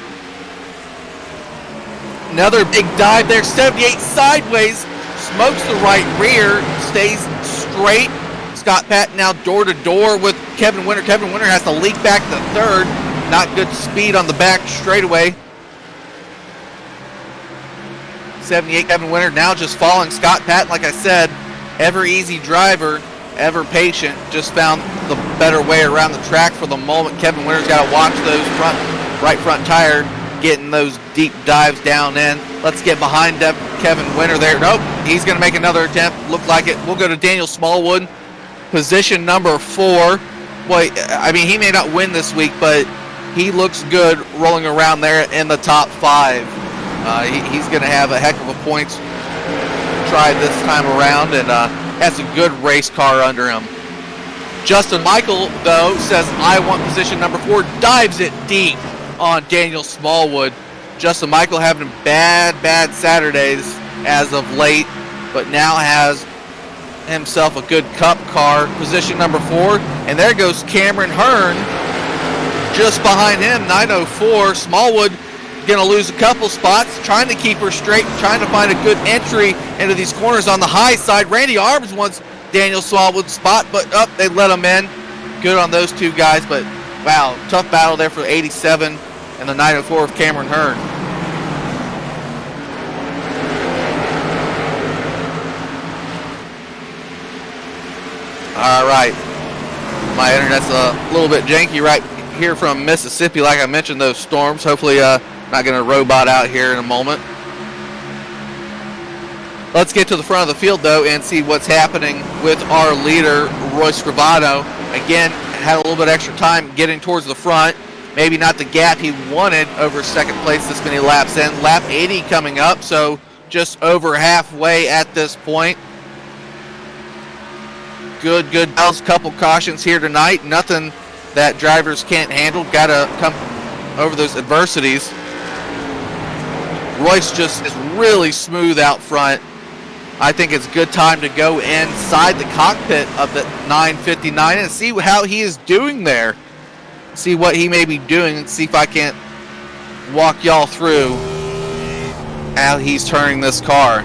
Another big dive there, 78 sideways, smokes the right rear, stays straight. Scott Patton now door to door with Kevin Winter. Kevin Winter has to leak back to third. Not good speed on the back straightaway. 78 Kevin Winter now just following Scott Patton. Like I said, ever easy driver, ever patient. Just found the better way around the track for the moment. Kevin Winter's got to watch those right front tire, getting those deep dives down in. Let's get behind Kevin Winter there. Nope, he's going to make another attempt. Look like it. We'll go to Daniel Smallwood, position number 4. Boy, I mean, he may not win this week, but he looks good rolling around there in the top 5. He's going to have a heck of a points try this time around, and has a good race car under him. Justin Michael, though, says, I want position number 4, dives it deep on Daniel Smallwood. Justin Michael having bad Saturdays as of late, but now has himself a good cup car, position number 4. And there goes Cameron Hearn just behind him, 904. Smallwood going to lose a couple spots, trying to keep her straight, trying to find a good entry into these corners on the high side. Randy Arms wants Daniel Smallwood's spot, but they let him in. Good on those 2 guys, but wow, tough battle there for 87 and the 904 of Cameron Hearn. All right, my internet's a little bit janky right here from Mississippi. Like I mentioned, those storms. Hopefully, not going to robot out here in a moment. Let's get to the front of the field, though, and see what's happening with our leader, Royce Scribano. Again, had a little bit extra time getting towards the front. Maybe not the gap he wanted over second place this many laps in. Lap 80 coming up, so just over halfway at this point. Good battles. Couple cautions here tonight. Nothing that drivers can't handle. Got to come over those adversities. Royce just is really smooth out front. I think it's a good time to go inside the cockpit of the 959 and see how he is doing there. See what he may be doing and see if I can't walk y'all through how he's turning this car.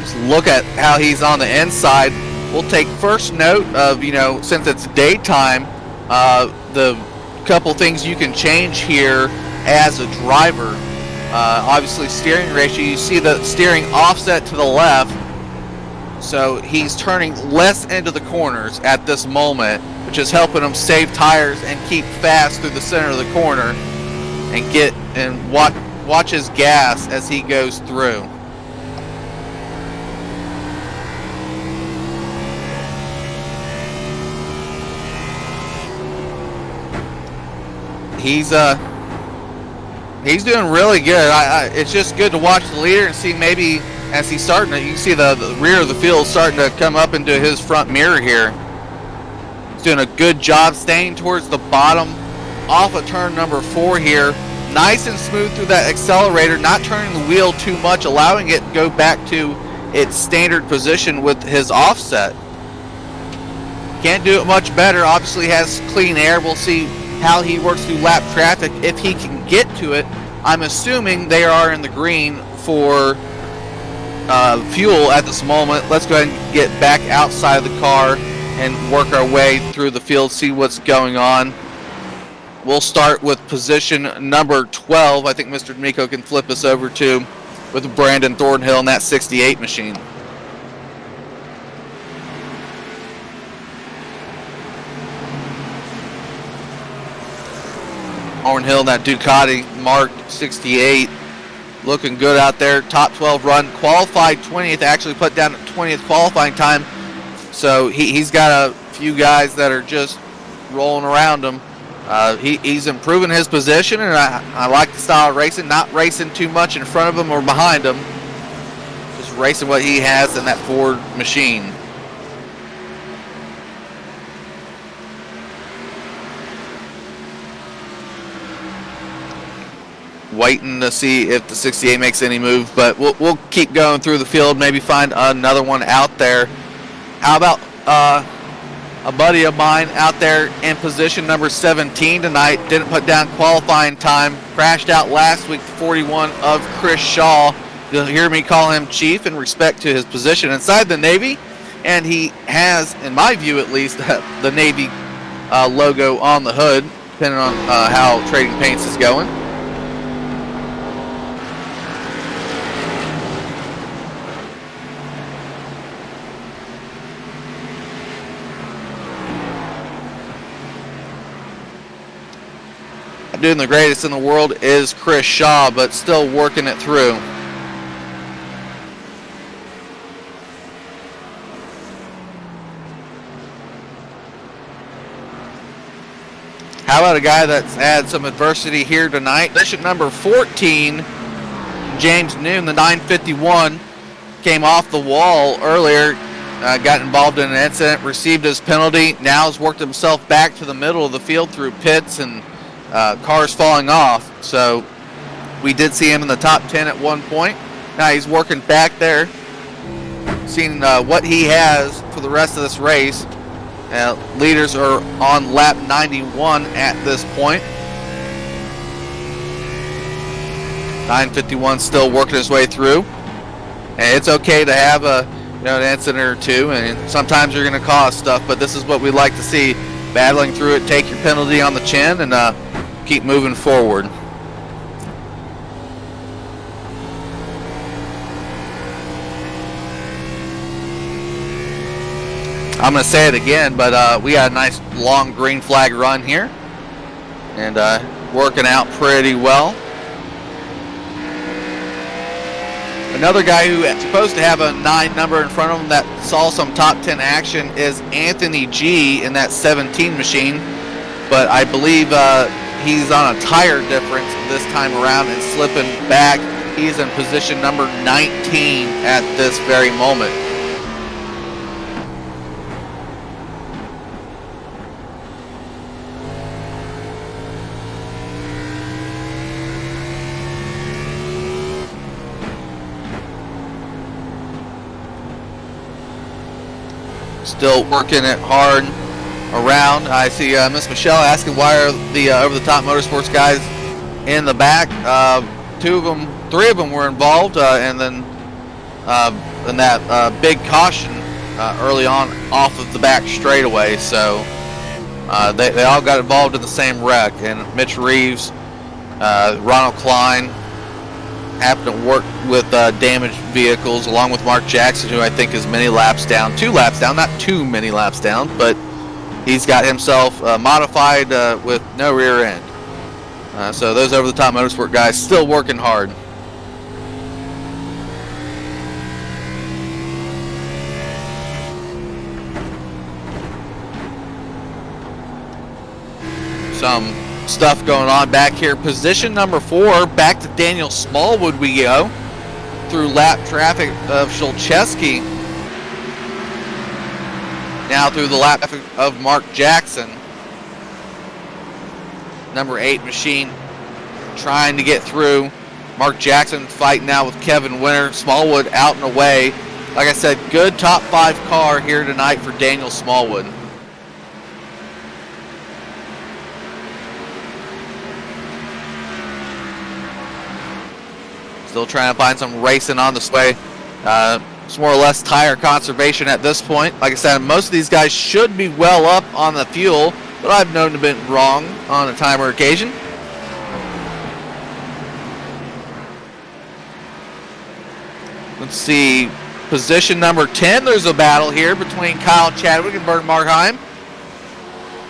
Just look at how he's on the inside. We'll take first note of, since it's daytime, the couple things you can change here as a driver. Obviously steering ratio, you see the steering offset to the left, so he's turning less into the corners at this moment, which is helping him save tires and keep fast through the center of the corner and watch his gas as he goes through. He's doing really good. It's just good to watch the leader and see maybe as he's starting to, you can see the rear of the field starting to come up into his front mirror here. He's doing a good job staying towards the bottom off of turn number 4 here. nice and smooth through that accelerator, not turning the wheel too much, allowing it to go back to its standard position with his offset. Can't do it much better. Obviously has clean air. We'll see how he works through lap traffic if he can get to it. I'm assuming they are in the green for fuel at this moment. Let's go ahead and get back outside of the car and work our way through the field, see what's going on. We'll start with position number 12. I think Mr. D'Amico can flip us over to with Brandon Thornhill in that 68 machine. Thornhill, that Ducati Mark 68, looking good out there. Top 12 run, qualified 20th, actually put down a 20th qualifying time. So he's got a few guys that are just rolling around him. He's improving his position, and I like the style of racing, not racing too much in front of him or behind him, just racing what he has in that Ford machine. Waiting to see if the 68 makes any move, but we'll keep going through the field, maybe find another one out there. How about a buddy of mine out there in position number 17 tonight, didn't put down qualifying time, crashed out last week, the 41 of Chris Shaw. You'll hear me call him Chief in respect to his position inside the Navy, and he has, in my view at least, the Navy logo on the hood, depending on how Trading Paints is going. Doing the greatest in the world is Chris Shaw, but still working it through. How about a guy that's had some adversity here tonight? Position number 14, James Noon, the 951, came off the wall earlier, got involved in an incident, received his penalty, now has worked himself back to the middle of the field through pits and cars falling off. So we did see him in the top 10 at one point. Now he's working back there, seeing what he has for the rest of this race. Leaders are on lap 91 at this point. 951 still working his way through, and it's okay to have an incident or two, and sometimes you're going to cause stuff, but this is what we like to see. Battling through it, take your penalty on the chin, and keep moving forward. I'm going to say it again, but we got a nice long green flag run here, and working out pretty well. Another guy who is supposed to have a 9 number in front of him that saw some top 10 action is Anthony G in that 17 machine, but I believe he's on a tire difference this time around and slipping back. He's in position number 19 at this very moment. Still working it hard around. I see Miss Michelle asking why are the Over the Top Motorsports guys in the back. 3 of them were involved, and then in that big caution early on off of the back straightaway. So they all got involved in the same wreck. And Mitch Reeves, Ronald Klein happened to work with damaged vehicles along with Mark Jackson, who I think is many laps down, 2 laps down, not too many laps down, but he's got himself modified with no rear end. So those Over the Top Motorsport guys still working hard. Some stuff going on back here. Position number 4, back to Daniel Smallwood we go through lap traffic of Shulcheski. Now through the lap traffic of Mark Jackson. Number 8 machine trying to get through. Mark Jackson fighting now with Kevin Winter. Smallwood out and away. Like I said, good top 5 car here tonight for Daniel Smallwood. Still trying to find some racing on this way. It's more or less tire conservation at this point. Like I said, most of these guys should be well up on the fuel, but I've known to have been wrong on a time or occasion. Let's see, position number 10. There's a battle here between Kyle Chadwick and Vern Markheim.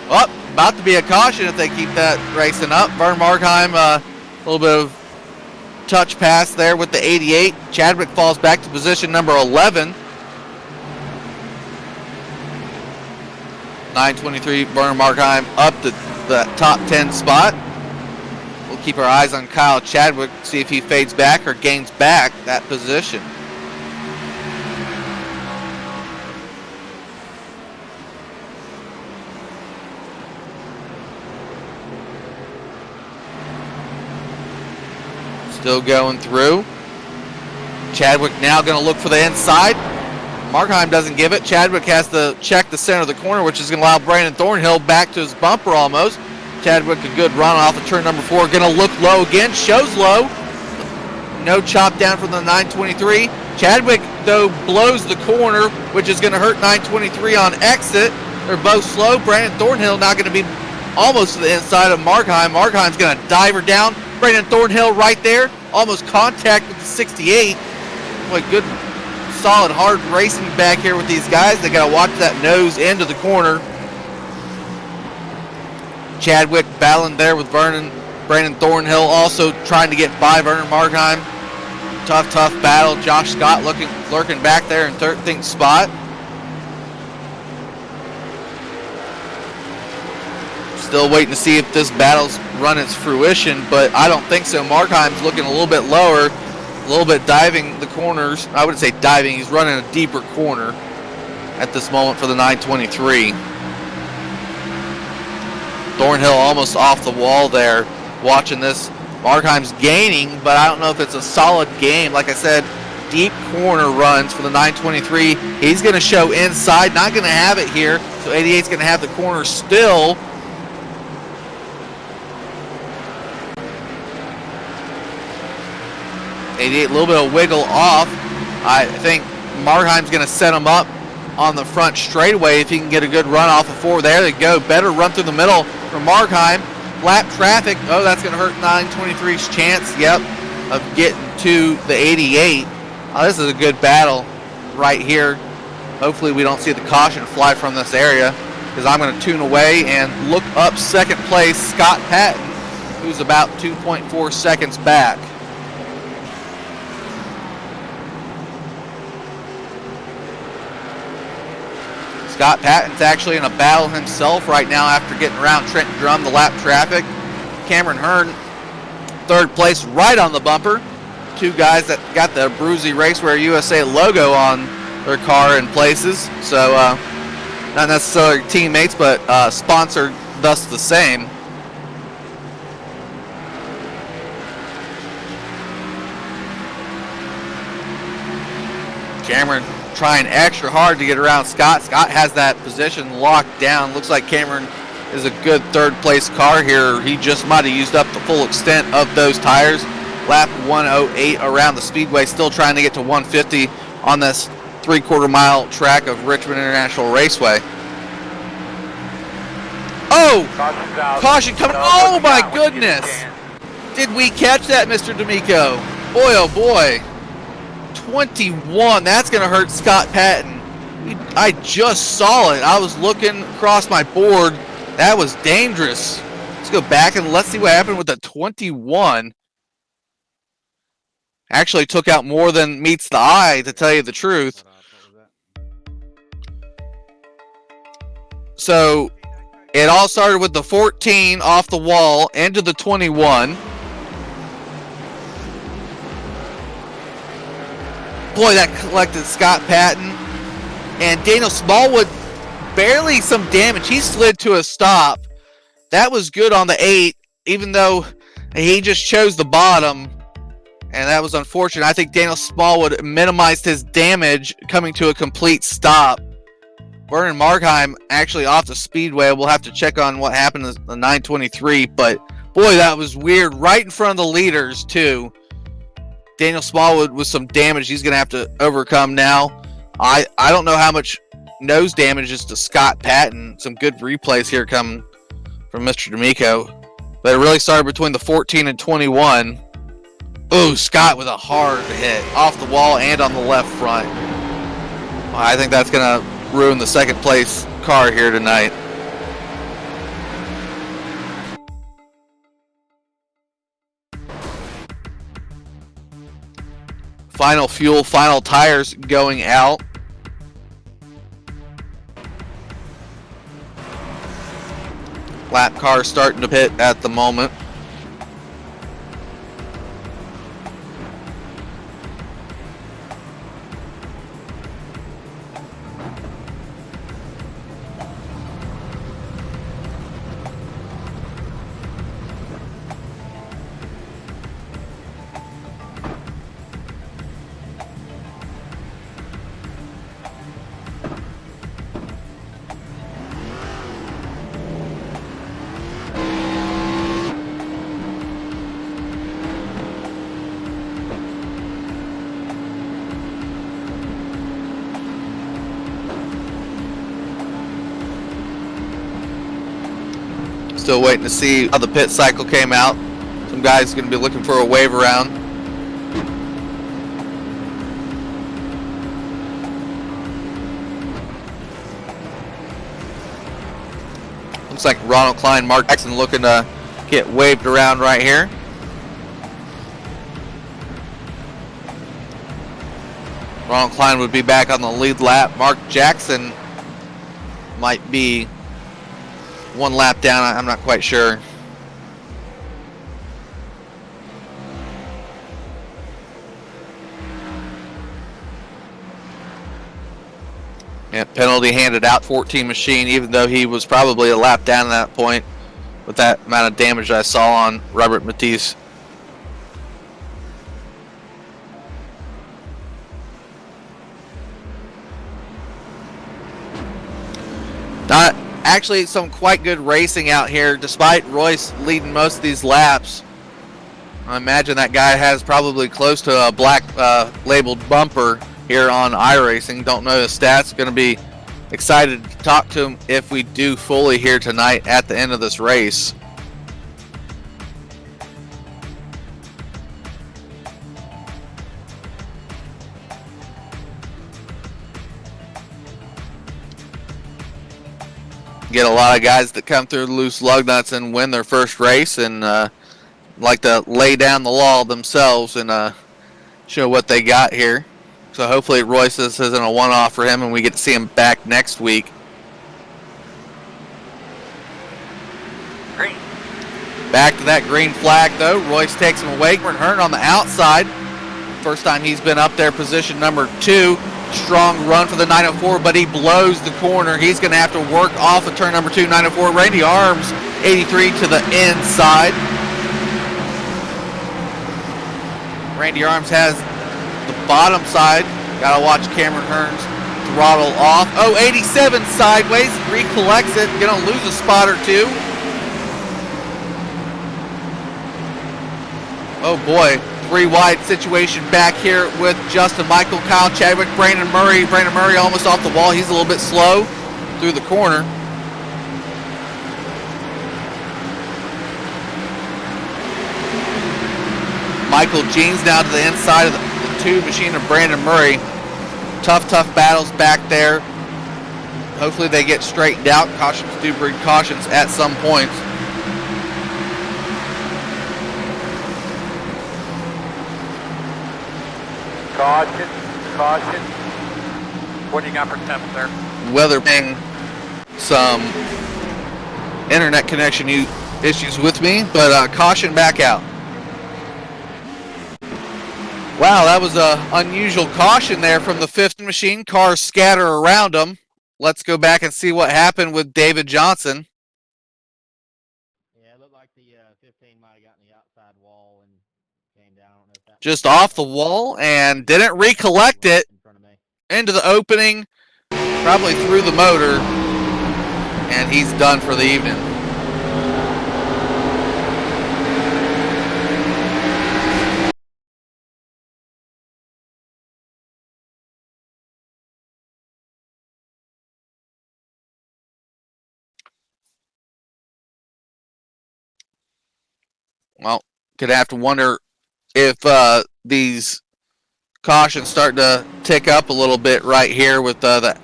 Oh, about to be a caution if they keep that racing up. Vern Markheim, a little bit of touch pass there with the 88. Chadwick falls back to position number 11. 923, Vern Markheim up to the top 10 spot. We'll keep our eyes on Kyle Chadwick, see if he fades back or gains back that position. Still going through. Chadwick now going to look for the inside. Markheim doesn't give it. Chadwick has to check the center of the corner, which is going to allow Brandon Thornhill back to his bumper almost. Chadwick a good run off of turn number 4. Going to look low again. Shows low. No chop down from the 923. Chadwick, though, blows the corner, which is going to hurt 923 on exit. They're both slow. Brandon Thornhill now going to be almost to the inside of Markheim. Markheim's going to dive her down. Brandon Thornhill right there, almost contact with the 68. Boy, good, solid, hard racing back here with these guys. They got to watch that nose into the corner. Chadwick battling there with Brandon Thornhill, also trying to get by Vernon Markheim. Tough battle. Josh Scott lurking back there in 13th spot. Still waiting to see if this battle's run its fruition, but I don't think so. Markheim's looking a little bit lower, a little bit diving the corners. I wouldn't say diving, he's running a deeper corner at this moment for the 923. Thornhill almost off the wall there, watching this. Markheim's gaining, but I don't know if it's a solid game. Like I said, deep corner runs for the 923. He's going to show inside, not going to have it here, so 88's going to have the corner still. 88, a little bit of wiggle off. I think Markheim's going to set him up on the front straightaway if he can get a good run off of 4. There they go. Better run through the middle from Markheim. Lap traffic. Oh, that's going to hurt 923's chance, yep, of getting to the 88. Oh, this is a good battle right here. Hopefully we don't see the caution fly from this area, because I'm going to tune away and look up second place Scott Patton, who's about 2.4 seconds back. Scott Patton's actually in a battle himself right now after getting around Trenton Drum, the lap traffic. Cameron Hearn, third place right on the bumper. Two guys that got the Bruzy Racewear USA logo on their car in places. So not necessarily teammates, but sponsored thus the same. Cameron trying extra hard to get around Scott. Scott has that position locked down. Looks like Cameron is a good third place car here. He just might have used up the full extent of those tires. Lap 108 around the speedway, still trying to get to 150 on this 3/4 mile track of Richmond International Raceway. Oh! Caution coming. Oh my goodness! Did we catch that, Mr. D'Amico? Boy, oh boy. 21. That's going to hurt Scott Patton. I just saw it. I was looking across my board. That was dangerous. Let's go back and let's see what happened with the 21. Actually took out more than meets the eye, to tell you the truth. So it all started with the 14 off the wall into the 21. Boy, that collected Scott Patton. And Daniel Smallwood, barely some damage. He slid to a stop. That was good on the 8, even though He just chose the bottom, and that was unfortunate. I think Daniel Smallwood minimized his damage coming to a complete stop. Vernon Markheim actually off the speedway. We'll have to check on what happened in the 923, but boy, that was weird. Right in front of the leaders, too. Daniel Smallwood with some damage he's going to have to overcome now. I don't know how much nose damage is to Scott Patton. Some good replays here come from Mr. D'Amico. But it really started between the 14 and 21. Ooh, Scott with a hard hit off the wall and on the left front. I think that's going to ruin the second place car here tonight. Final fuel, final tires going out. Lap car starting to pit at the moment. Still waiting to see how the pit cycle came out. Some guys going to be looking for a wave around. Looks like Ronald Klein, Mark Jackson looking to get waved around right here. Ronald Klein would be back on the lead lap. Mark Jackson might be one lap down, I'm not quite sure. Yeah, penalty handed out, 14 machine, even though he was probably a lap down at that point with that amount of damage I saw on Robert Matisse. Not actually some quite good racing out here, despite Royce leading most of these laps. I imagine that guy has probably close to a black labeled bumper here on iRacing. Don't know the stats. Going to be excited to talk to him if we do fully here tonight at the end of this race. Get a lot of guys that come through loose lug nuts and win their first race and like to lay down the law themselves and show what they got here. So hopefully Royce, this isn't a one-off for him and we get to see him back next week. Green. Back to that green flag though. Royce takes him away. Hearn on the outside. First time he's been up there, position number 2. Strong run for the 904, but he blows the corner. He's going to have to work off of turn number 2, 904. Randy Arms, 83 to the inside. Randy Arms has the bottom side. Got to watch Cameron Hearns throttle off. Oh, 87 sideways. Recollects it. Going to lose a spot or two. Oh, boy. 3 wide situation back here with Justin Michael, Kyle Chadwick, Brandon Murray. Brandon Murray almost off the wall. He's a little bit slow through the corner. Michael Jeans down to the inside of the 2 machine of Brandon Murray. Tough battles back there. Hopefully they get straightened out. Cautions do breed cautions at some points. Caution. What do you got for temps there? Weather being some internet connection issues with me, but caution back out. Wow, that was an unusual caution there from the 5th machine. Cars scatter around them. Let's go back and see what happened with David Johnson. Yeah, it looked like the 15 might have gotten the outside just off the wall and didn't recollect it into the opening, probably through the motor, and he's done for the evening. Well, could have to wonder if these cautions start to tick up a little bit right here with the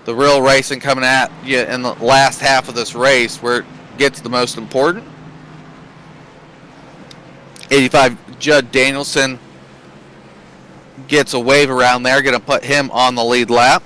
real racing coming at you in the last half of this race where it gets the most important. 85 Judd Danielson gets a wave around there, going to put him on the lead lap.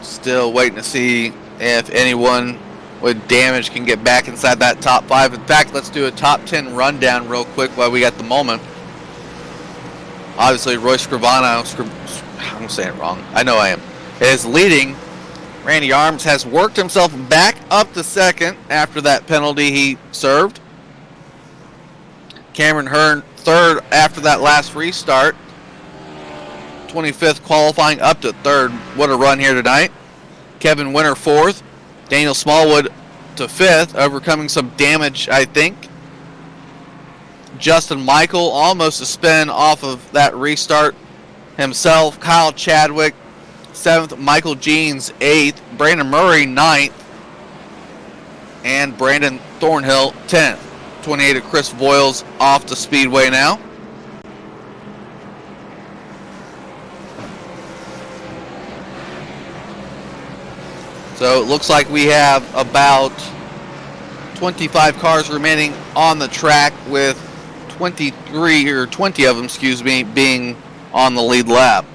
Still waiting to see if anyone with damage can get back inside that top 5. In fact, let's do a top 10 rundown real quick while we got the moment. Obviously, Roy Scrivano, I'm saying it wrong, I know I am, is leading. Randy Arms has worked himself back up to second after that penalty he served. Cameron Hearn third after that last restart. 25th qualifying up to third. What a run here tonight. Kevin Winter fourth. Daniel Smallwood to fifth, overcoming some damage, I think. Justin Michael almost a spin off of that restart himself. Kyle Chadwick seventh. Michael Jeans eighth. Brandon Murray ninth. And Brandon Thornhill 10th. 28 of Chris Voiles off the speedway now. So it looks like we have about 25 cars remaining on the track, with 23 or 20 of them, excuse me, being on the lead lap.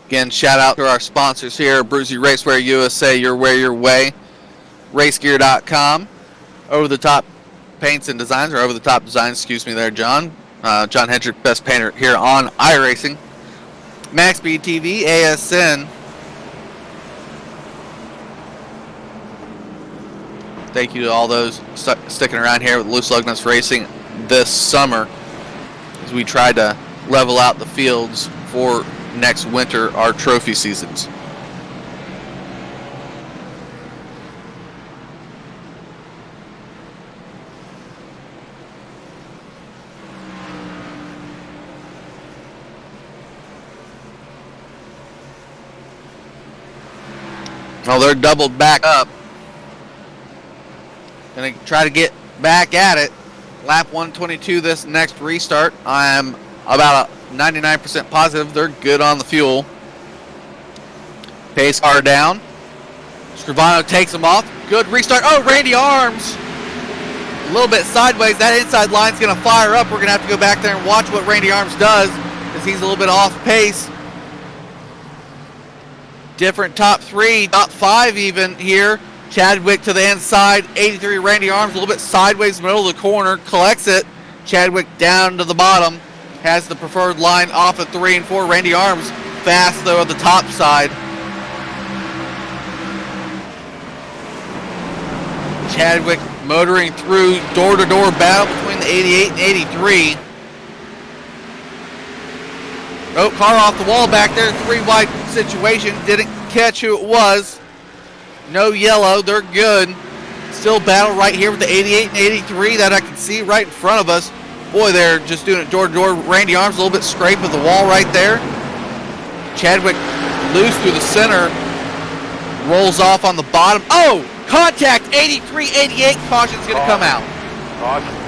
Again, shout out to our sponsors here, Brucey Racewear USA, your wear your way. Racegear.com, Over the Top Paints and Designs, or Over the Top Designs, excuse me there, John. John Hendrick, best painter here on iRacing. MaxSpeedTV, ASN. Thank you to all those sticking around here with Loose Lug Nuts Racing this summer as we try to level out the fields for next winter, our trophy seasons. Well, they're doubled back up. Gonna try to get back at it. Lap 122 this next restart. I'm about 99% positive they're good on the fuel. Pace car down. Scrivano takes them off. Good restart. Oh, Randy Arms. A little bit sideways. That inside line's going to fire up. We're going to have to go back there and watch what Randy Arms does, because he's a little bit off pace. Different top 3, top 5 even here. Chadwick to the inside. 83 Randy Arms, a little bit sideways, middle of the corner. Collects it. Chadwick down to the bottom. Has the preferred line off of 3 and 4. Randy Arms fast, though, at the top side. Chadwick motoring through door-to-door battle between the 88 and 83. Oh, car off the wall back there. 3-wide situation. Didn't catch who it was. No yellow. They're good. Still battle right here with the 88 and 83 that I can see right in front of us. Boy, they're just doing it door-to-door. Randy Arms a little bit scrape of the wall right there. Chadwick loose through the center. Rolls off on the bottom. Oh! Contact 83-88. Caution's going to come out. Caution.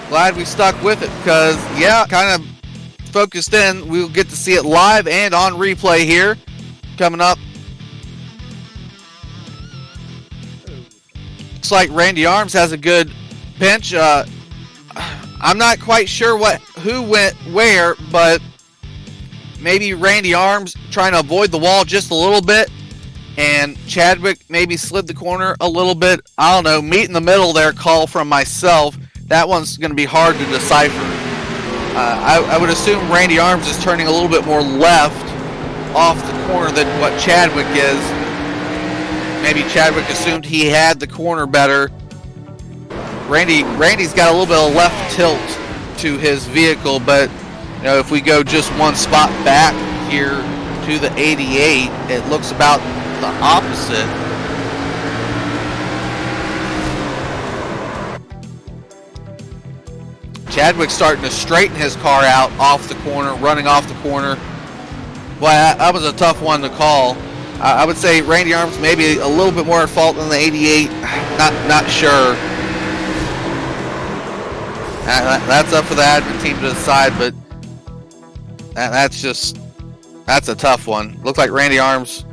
Glad we stuck with it, because, yeah, kind of focused in. We'll get to see it live and on replay here coming up. Looks like Randy Arms has a good pinch. I'm not quite sure who went where, but maybe Randy Arms trying to avoid the wall just a little bit, and Chadwick maybe slid the corner a little bit. I don't know. Meet in the middle there, call from myself. That one's going to be hard to decipher. I would assume Randy Arms is turning a little bit more left off the corner than what Chadwick is. Maybe Chadwick assumed he had the corner better. Randy's got a little bit of left tilt to his vehicle, but you know, if we go just one spot back here to the 88, it looks about the opposite. Chadwick's starting to straighten his car out off the corner, running off the corner. Boy, that was a tough one to call. I would say Randy Arms maybe a little bit more at fault than the 88. Not sure. That's up for the admin team to decide, but that's a tough one. Looks like Randy Arms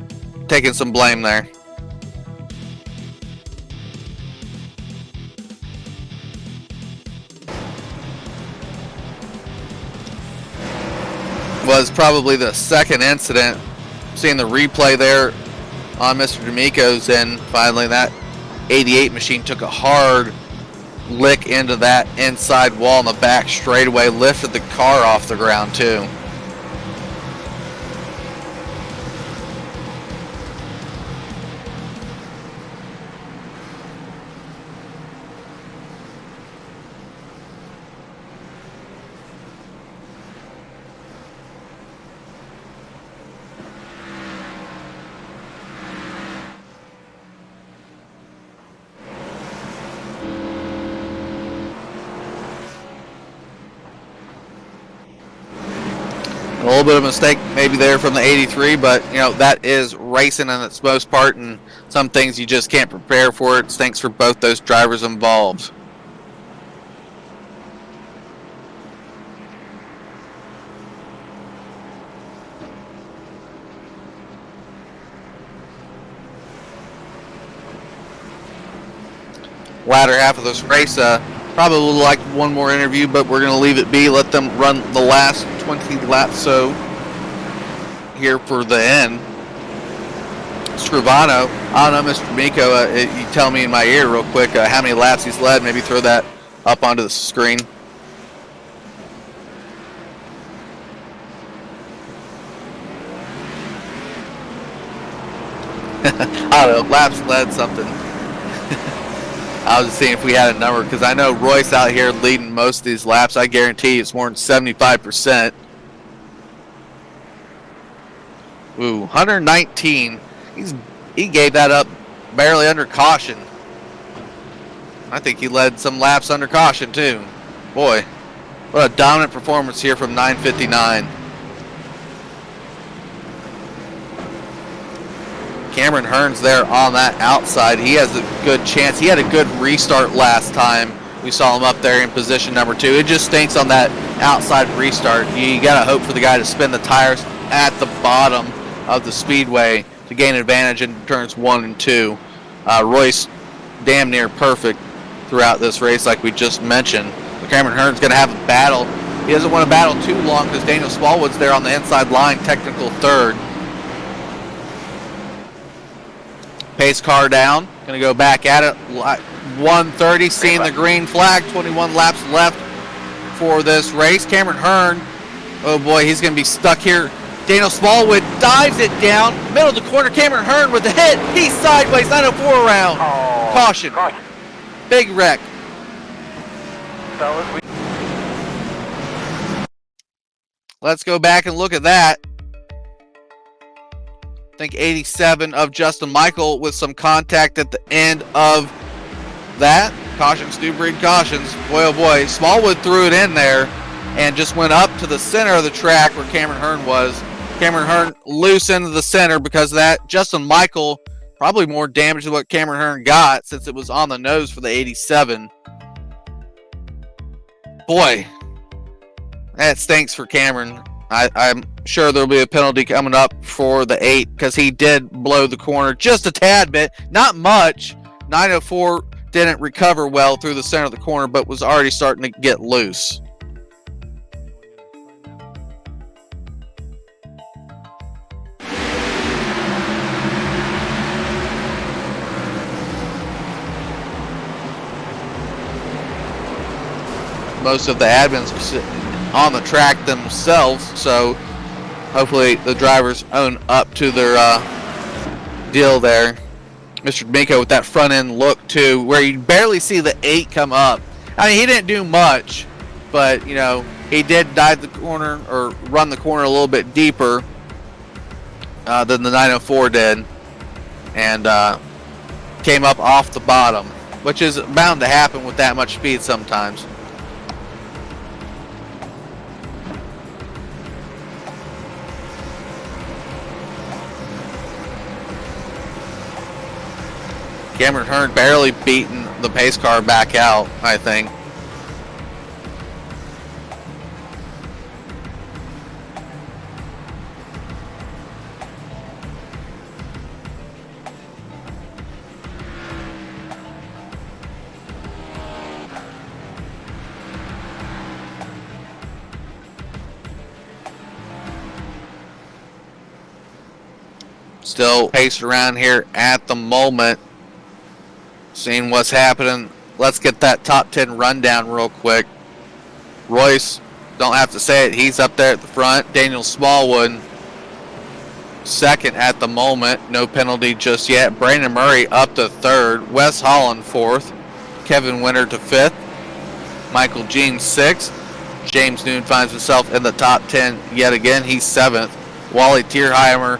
taking some blame there. Was probably the second incident. Seeing the replay there on Mr. D'Amico's end, finally that 88 machine took a hard lick into that inside wall in the back straightaway, lifted the car off the ground too. A little bit of a mistake maybe there from the 83, but you know, that is racing in its most part, and some things you just can't prepare for. It stinks for both those drivers involved. Latter half of this race, probably would like one more interview, but we're going to leave it be. Let them run the last 20 laps so here for the end. Scrivano, I don't know, Mr. D'Amico, you tell me in my ear real quick how many laps he's led. Maybe throw that up onto the screen. I don't know, laps led something. I was just seeing if we had a number, because I know Royce out here leading most of these laps. I guarantee it's more than 75%. Ooh, 119. He gave that up barely under caution. I think he led some laps under caution too. Boy, what a dominant performance here from 959. Cameron Hearns there on that outside. He has a good chance. He had a good restart last time. We saw him up there in position number 2. It just stinks on that outside restart. You got to hope for the guy to spin the tires at the bottom of the speedway to gain advantage in turns 1 and 2. Royce damn near perfect throughout this race like we just mentioned. But Cameron Hearns going to have a battle. He doesn't want to battle too long because Daniel Smallwood's there on the inside line, technical third. Pace car down, going to go back at it. 130, seeing the green flag, 21 laps left for this race. Cameron Hearn, oh boy, he's going to be stuck here. Daniel Smallwood dives it down, middle of the corner. Cameron Hearn with the hit. He's sideways, 904 around. Caution. Big wreck. Let's go back and look at that. I think 87 of Justin Michael with some contact at the end of that. Cautions do breed cautions. Boy, oh boy. Smallwood threw it in there and just went up to the center of the track where Cameron Hearn was. Cameron Hearn loose into the center because of that. Justin Michael probably more damage than what Cameron Hearn got since it was on the nose for the 87. Boy, that stinks for Cameron. I'm sure there'll be a penalty coming up for the 8 because he did blow the corner just a tad bit. Not much. 904 didn't recover well through the center of the corner, but was already starting to get loose. Most of the admins are sitting on the track themselves, so hopefully the drivers own up to their deal there. Mr. D'Amico with that front end look too, where you barely see the 8 come up. I mean, he didn't do much, but you know, he did dive the corner or run the corner a little bit deeper than the 904 did, and came up off the bottom, which is bound to happen with that much speed sometimes. Cameron Hearn barely beating the pace car back out, I think. Still paced around here at the moment. Seeing what's happening. Let's get that top 10 rundown real quick. Royce, don't have to say it, he's up there at the front. Daniel Smallwood, second at the moment. No penalty just yet. Brandon Murray up to third. Wes Holland fourth. Kevin Winter to fifth. Michael Jean sixth. James Noon finds himself in the top 10 yet again. He's seventh. Wally Tierheimer,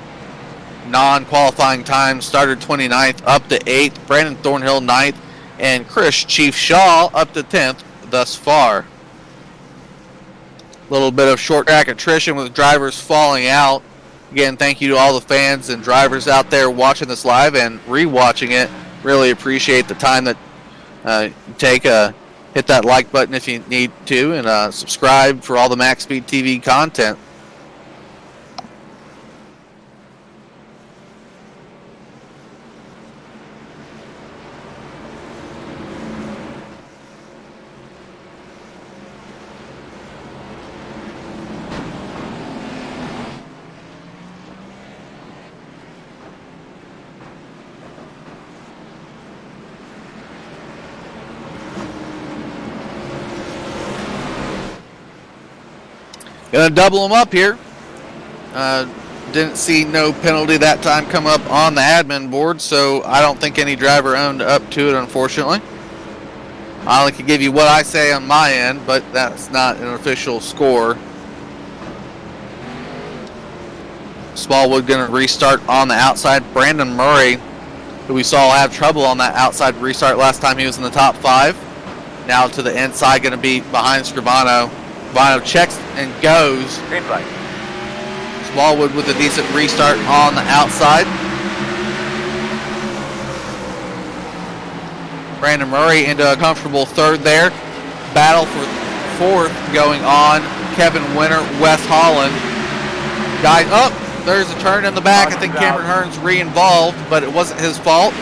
non-qualifying time, started 29th, up to 8th. Brandon Thornhill 9th, and Chris Chief Shaw up to 10th thus far. A little bit of short track attrition with drivers falling out. Again, thank you to all the fans and drivers out there watching this live and re-watching it. Really appreciate the time that you take. Hit that like button if you need to, and subscribe for all the MaxSpeedTV content. Gonna double them up here. Didn't see no penalty that time come up on the admin board, so I don't think any driver owned up to it, unfortunately. I only can give you what I say on my end, but that's not an official score. Smallwood gonna restart on the outside. Brandon Murray, who we saw have trouble on that outside restart last time he was in the top 5. Now to the inside, gonna be behind Scribano. Scribano checks and goes. Green flag. Smallwood with a decent restart on the outside. Brandon Murray into a comfortable third there. Battle for fourth going on. Kevin Winter, Wes Holland. Guys, there's a turn in the back. I think Cameron Hearn's re-involved, but it wasn't his fault.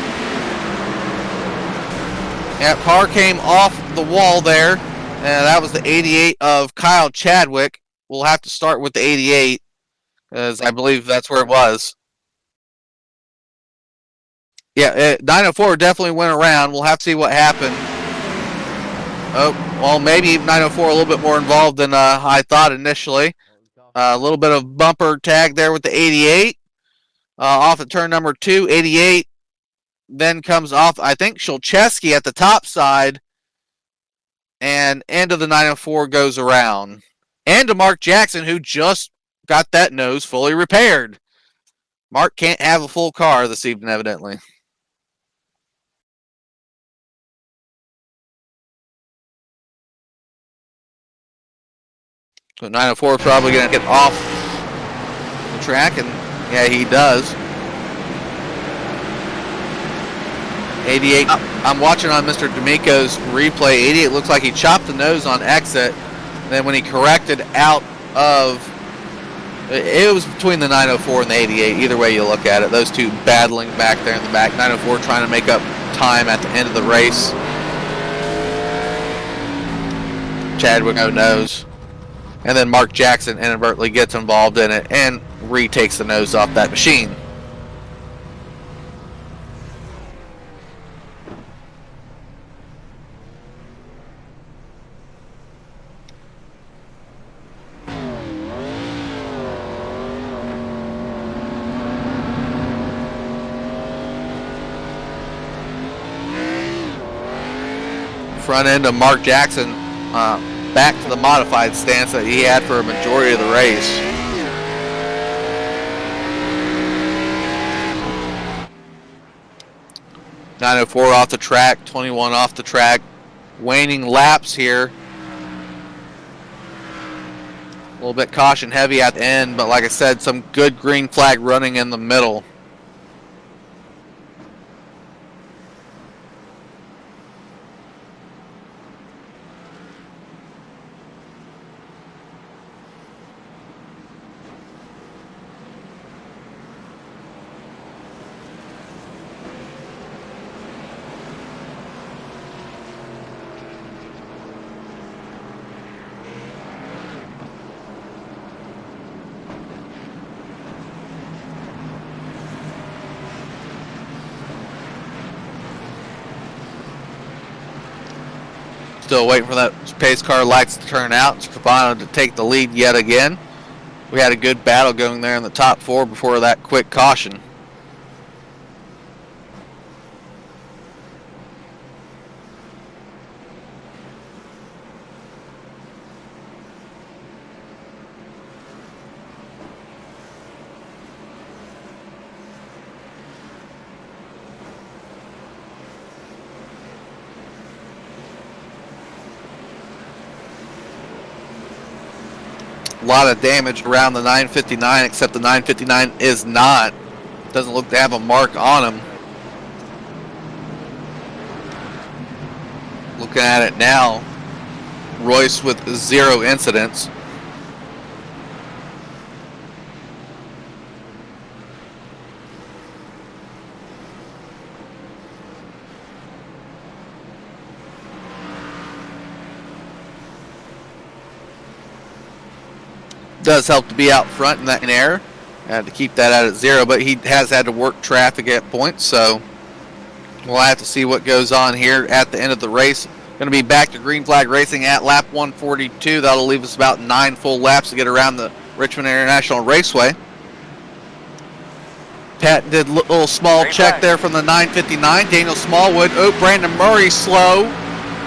Yeah, car came off the wall there. And that was the 88 of Kyle Chadwick. We'll have to start with the 88, as I believe that's where it was. Yeah, 904 definitely went around. We'll have to see what happened. Oh, well, maybe 904 a little bit more involved than I thought initially. A little bit of bumper tag there with the 88. Off at turn number 2, 88. Then comes off, I think, Shulcheski at the top side. And end of the 904 goes around. And to Mark Jackson, who just got that nose fully repaired. Mark can't have a full car this evening, evidently. So 904 is probably going to get off the track, and yeah, he does. 88, I'm watching on Mr. D'Amico's replay. 88 looks like he chopped the nose on exit. Then when he corrected out of, it was between the 904 and the 88. Either way you look at it, those two battling back there in the back. 904 trying to make up time at the end of the race. Chadwick knows. And then Mark Jackson inadvertently gets involved in it and retakes the nose off that machine. Front end of Mark Jackson back to the modified stance that he had for a majority of the race. .904 off the track, 21 off the track. Waning laps here. A little bit caution heavy at the end, but like I said, some good green flag running in the middle. Still waiting for that pace car lights to turn out. Scribano to take the lead yet again. We had a good battle going there in the top four before that quick caution. A lot of damage around the 959, except the 959 is not. Doesn't look to have a mark on him. Looking at it now, Royce with 0 incidents. Does help to be out front in that air to keep that out at 0, but he has had to work traffic at points, so we'll have to see what goes on here at the end of the race. Going to be back to green flag racing at lap 142. That'll leave us about 9 full laps to get around the Richmond International Raceway. Pat did a little small check there from the 959. Daniel Smallwood. Oh, Brandon Murray slow.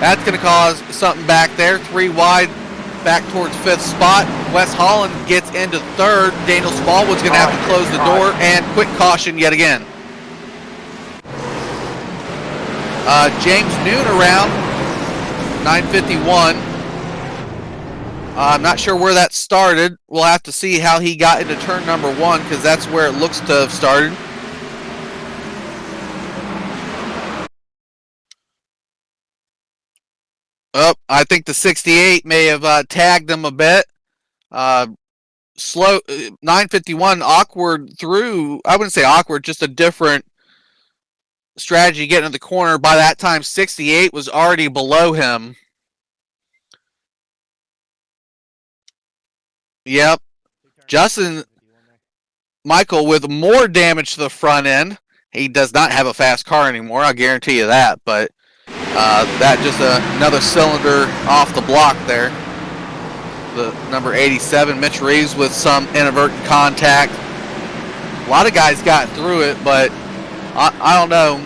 That's going to cause something back there. 3 wide. Back towards 5th spot. Wes Holland gets into 3rd. Daniel Smallwood's going to have to close the door, and quick caution yet again. James Noon around 951. I'm not sure where that started. We'll have to see how he got into turn number 1, because that's where it looks to have started. Oh, I think the 68 may have tagged him a bit. Slow 951, awkward through. I wouldn't say awkward, just a different strategy getting to the corner. By that time, 68 was already below him. Yep. Justin Michael with more damage to the front end. He does not have a fast car anymore, I'll guarantee you that, but that just another cylinder off the block there. The number 87, Mitch Reeves, with some inadvertent contact. A lot of guys got through it, but I don't know.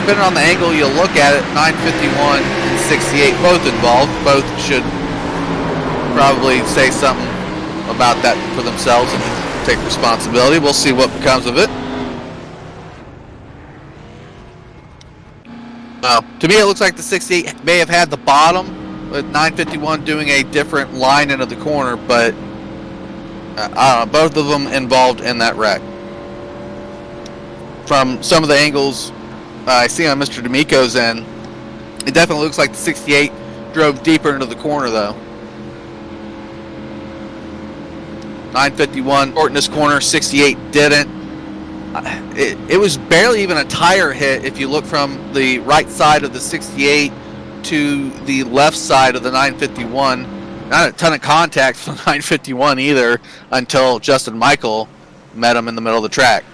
Depending on the angle you look at it, 951 and 68 both involved. Both should probably say something about that for themselves and take responsibility. We'll see what becomes of it. To me, it looks like the 68 may have had the bottom, with 951 doing a different line into the corner, but I don't know, both of them involved in that wreck. From some of the angles I see on Mr. D'Amico's end, it definitely looks like the 68 drove deeper into the corner, though. 951 shortened this corner, 68 didn't. it was barely even a tire hit if you look from the right side of the 68 to the left side of the 951. Not a ton of contact from the 951 either until Justin Michael met him in the middle of the track.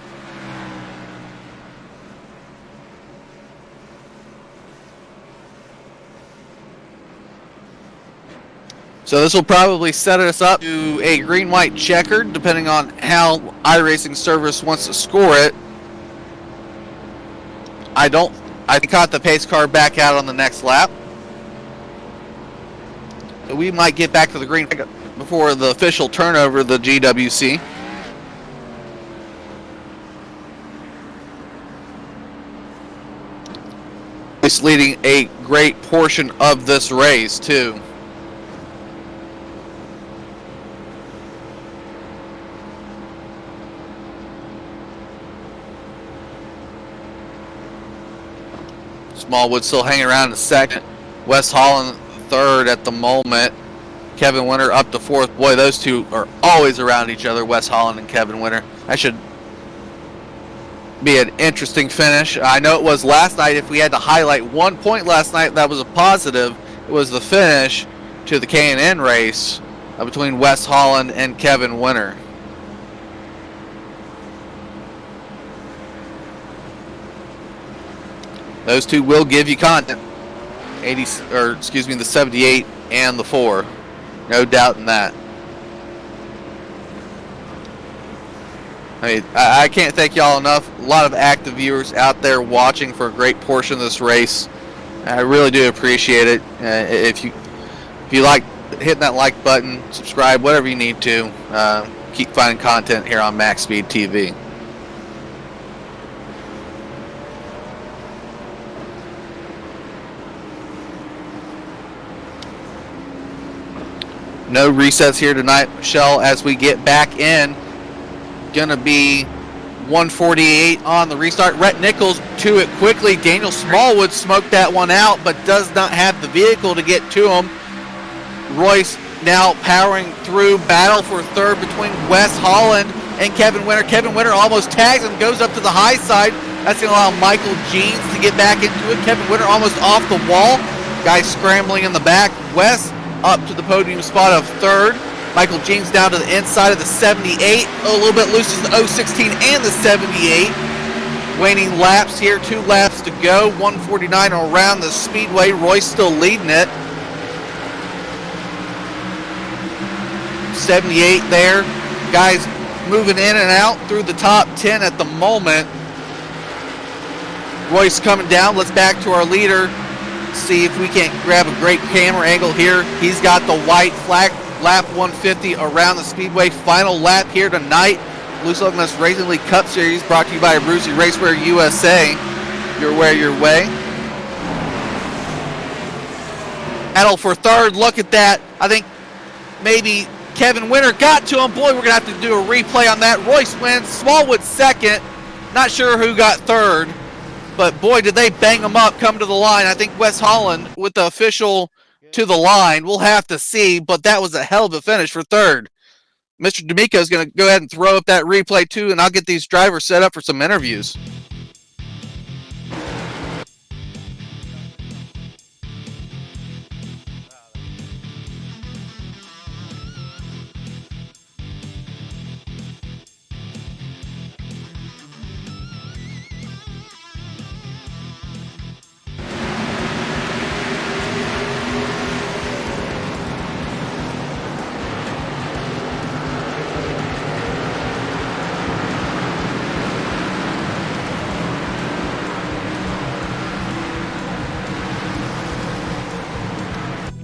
So this will probably set us up to a green-white checkered, depending on how iRacing Service wants to score it. I caught the pace car back out on the next lap. So we might get back to the green before the official turnover of the GWC. It's leading a great portion of this race, too. Smallwood still hanging around in second. Wes Holland third at the moment. Kevin Winter up to fourth. Boy, those two are always around each other, Wes Holland and Kevin Winter. That should be an interesting finish. I know it was last night. If we had to highlight one point last night that was a positive, it was the finish to the K&N race between Wes Holland and Kevin Winter. Those two will give you content. The 78 and the 4. No doubt in that. I mean, I can't thank y'all enough. A lot of active viewers out there watching for a great portion of this race. I really do appreciate it. If you like hitting that like button, subscribe, whatever you need to. Keep finding content here on MaxSpeedTV. No resets here tonight, Michelle, as we get back in. Gonna be 148 on the restart. Rhett Nichols to it quickly. Daniel Smallwood smoked that one out, but does not have the vehicle to get to him. Royce now powering through. Battle for third between Wes Holland and Kevin Winter. Kevin Winter almost tags him, goes up to the high side. That's going to allow Michael Jeans to get back into it. Kevin Winter almost off the wall. Guys scrambling in the back. Wes up to the podium spot of third. Michael Jeans down to the inside of the 78. A little bit loose as the 016 and the 78. Waning laps here, 2 laps to go. 149 around the speedway. Royce still leading it. 78 there. Guys moving in and out through the top 10 at the moment. Royce coming down. Let's back to our leader. See if we can't grab a great camera angle here. He's got the white flag, lap 150 around the speedway. Final lap here tonight. Loose Looking Racing League Cup Series brought to you by Brucey Racewear USA. Your way. Battle for third. Look at that. I think maybe Kevin Winter got to him. Boy, we're going to have to do a replay on that. Royce wins. Smallwood second. Not sure who got third. But boy, did they bang them up, come to the line. I think Wes Holland with the official to the line. We'll have to see, but that was a hell of a finish for third. Mr. D'Amico is going to go ahead and throw up that replay too, and I'll get these drivers set up for some interviews.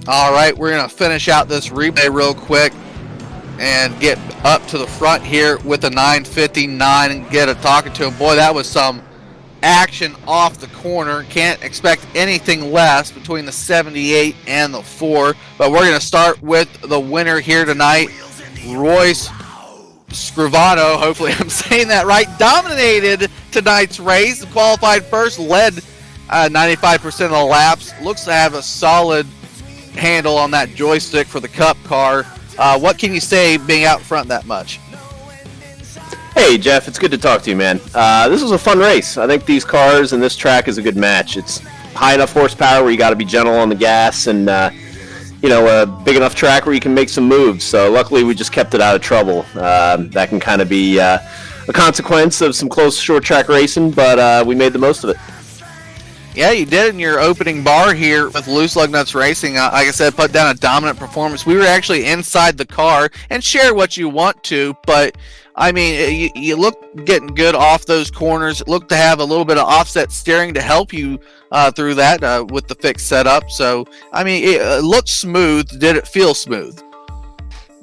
All right, we're going to finish out this replay real quick and get up to the front here with the 959 and get a talking to him. Boy, that was some action off the corner. Can't expect anything less between the 78 and the 4. But we're going to start with the winner here tonight, Royce Scrivano. Hopefully I'm saying that right. Dominated tonight's race. Qualified first, led 95% of the laps. Looks to have a solid handle on that joystick for the Cup car. What can you say being out front that much? Hey, Hey, Jeff, it's good to talk to you, man. This was a fun race. I think these cars and this track is a good match. It's high enough horsepower where you got to be gentle on the gas, and a big enough track where you can make some moves. So luckily, we just kept it out of trouble. That can kind of be a consequence of some close short track racing, but we made the most of it. Yeah, you did in your opening bar here with Loose Lug Nuts Racing. Like I said, put down a dominant performance. We were actually inside the car, and share what you want to, but I mean, you look getting good off those corners. It looked to have a little bit of offset steering to help you through that with the fixed setup. So, I mean, it looked smooth. Did it feel smooth?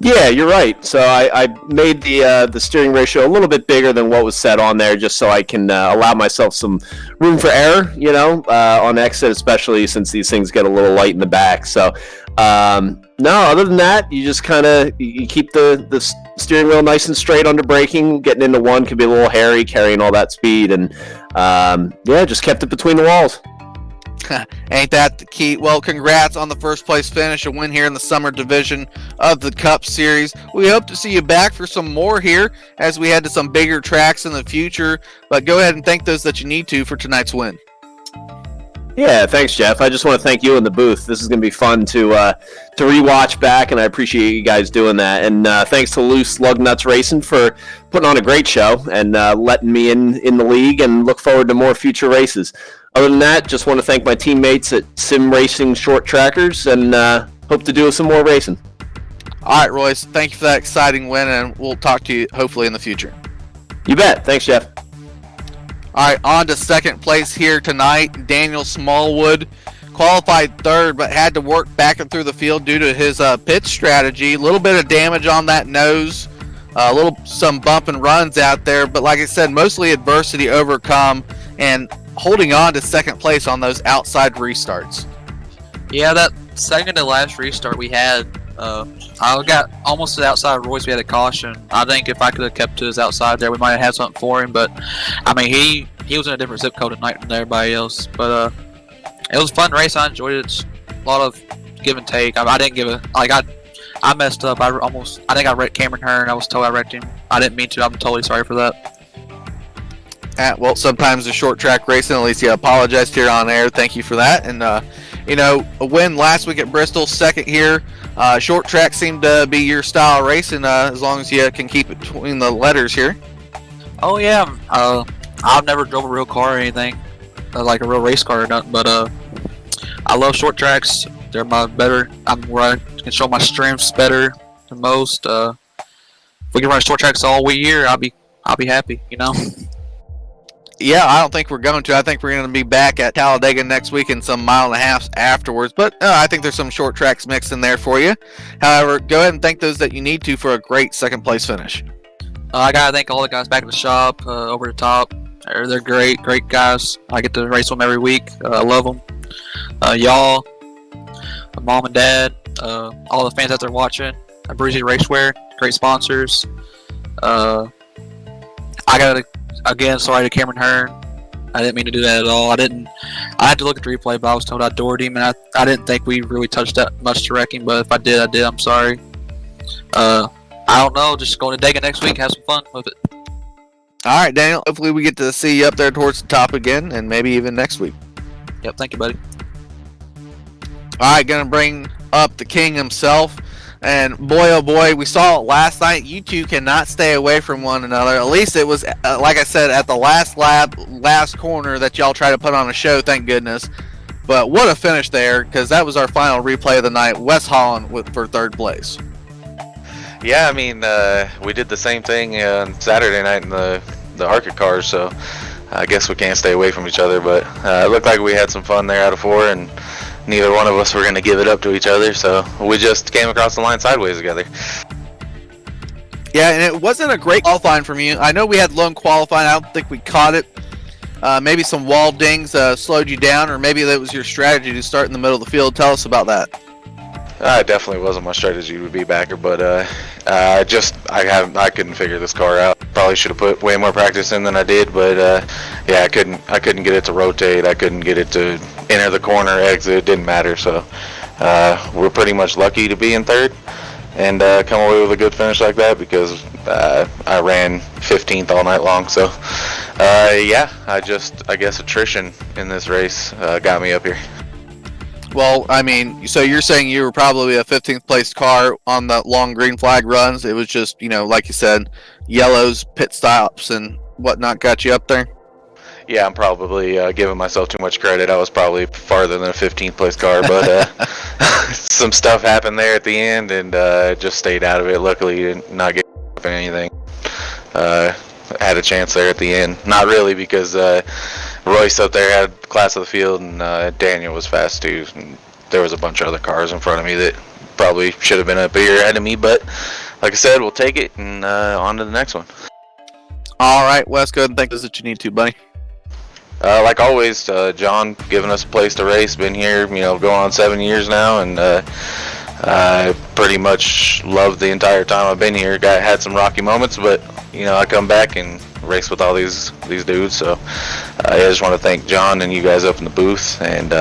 Yeah, you're right. So I made the steering ratio a little bit bigger than what was set on there, just so I can allow myself some room for error, on exit, especially since these things get a little light in the back. So, no, other than that, you just kind of you keep the steering wheel nice and straight under braking. Getting into one could be a little hairy, carrying all that speed, and just kept it between the walls. Ain't that the key? Well, congrats on the first place finish, a win here in the summer division of the Cup Series. We hope to see you back for some more here as we head to some bigger tracks in the future. But go ahead and thank those that you need to for tonight's win. Yeah, thanks, Jeff. I just want to thank you in the booth. This is going to be fun to rewatch back, and I appreciate you guys doing that. And thanks to Loose Lug Nuts Racing for putting on a great show and letting me in the league, and look forward to more future races. Other than that, just want to thank my teammates at Sim Racing Short Trackers, and hope to do some more racing. All right, Royce, thank you for that exciting win, and we'll talk to you hopefully in the future. You bet. Thanks, Jeff. All right, on to second place here tonight. Daniel Smallwood qualified third, but had to work back and through the field due to his pit strategy. A little bit of damage on that nose, some bump and runs out there, but like I said, mostly adversity overcome, and holding on to second place on those outside restarts. Yeah, that second to last restart we had, I got almost to the outside of Royce. We had a caution. I think if I could have kept to his outside there, we might have had something for him. But I mean, he was in a different zip code tonight than everybody else. But it was a fun race. I enjoyed it. It's a lot of give and take. I didn't give a I messed up. I think I wrecked Cameron Hearn. I was told I wrecked him. I didn't mean to. I'm totally sorry for that. Well, sometimes the short track racing, at least you apologized here on air. Thank you for that. And, a win last week at Bristol, second here. Short track seemed to be your style of racing, as long as you can keep it between the letters here. Oh, yeah. I've never drove a real car or anything, like a real race car or nothing, but I love short tracks. They're my better. I'm where I can show my strengths better than most. If we can run short tracks all year, I'll be happy, Yeah, I don't think we're going to. I think we're going to be back at Talladega next week and some mile and a half afterwards. But I think there's some short tracks mixed in there for you. However, go ahead and thank those that you need to for a great second place finish. I got to thank all the guys back at the shop, over the top. They're great guys. I get to race them every week. I love them. Y'all, my mom and dad, all the fans out there watching. Breezy Racewear, great sponsors. I got to... Again, sorry to Cameron Hearn. I didn't mean to do that at all. I had to look at the replay, but I was told I doored him, and I didn't think we really touched that much to wreck him, but if I did, I did. I'm sorry. I don't know. Just going to Dega next week, have some fun with it. All right, Daniel. Hopefully we get to see you up there towards the top again, and maybe even next week. Yep, thank you, buddy. All right, going to bring up the king himself. And boy, oh boy, we saw it last night. You two cannot stay away from one another. At least it was, like I said, at the last lap, last corner that y'all try to put on a show, thank goodness. But what a finish there, because that was our final replay of the night. Wes Holland for third place. Yeah, I mean, we did the same thing on Saturday night in the ARCA cars, so I guess we can't stay away from each other. But it looked like we had some fun there out of four, and neither one of us were going to give it up to each other, so we just came across the line sideways together. Yeah, and it wasn't a great qualifying from you. I know we had lone qualifying. I don't think we caught it. Maybe some wall dings slowed you down, or maybe that was your strategy to start in the middle of the field. Tell us about that. It definitely wasn't my strategy to be backer, but I couldn't figure this car out. Probably should have put way more practice in than I did, but yeah, I couldn't get it to rotate. I couldn't get it to enter the corner, exit. It didn't matter. So we're pretty much lucky to be in third. and come away with a good finish like that, because I ran 15th all night long. So yeah, I guess attrition in this race got me up here. Well, I mean, so you're saying you were probably a 15th place car on the long green flag runs. It was just, like you said, yellows, pit stops, and whatnot got you up there? Yeah, I'm probably giving myself too much credit. I was probably farther than a 15th place car, but some stuff happened there at the end, and just stayed out of it. Luckily, did not get up in anything. Had a chance there at the end. Not really, because Royce up there had class of the field, and Daniel was fast too. And there was a bunch of other cars in front of me that probably should have been up here ahead of me, but like I said, we'll take it, and on to the next one. All right, Wes, go ahead and think this that you need to, buddy. Like always, John giving us a place to race. Been here, going on 7 years now, and I pretty much loved the entire time I've been here. Had some rocky moments, but I come back and race with all these dudes. So I just want to thank John and you guys up in the booth, and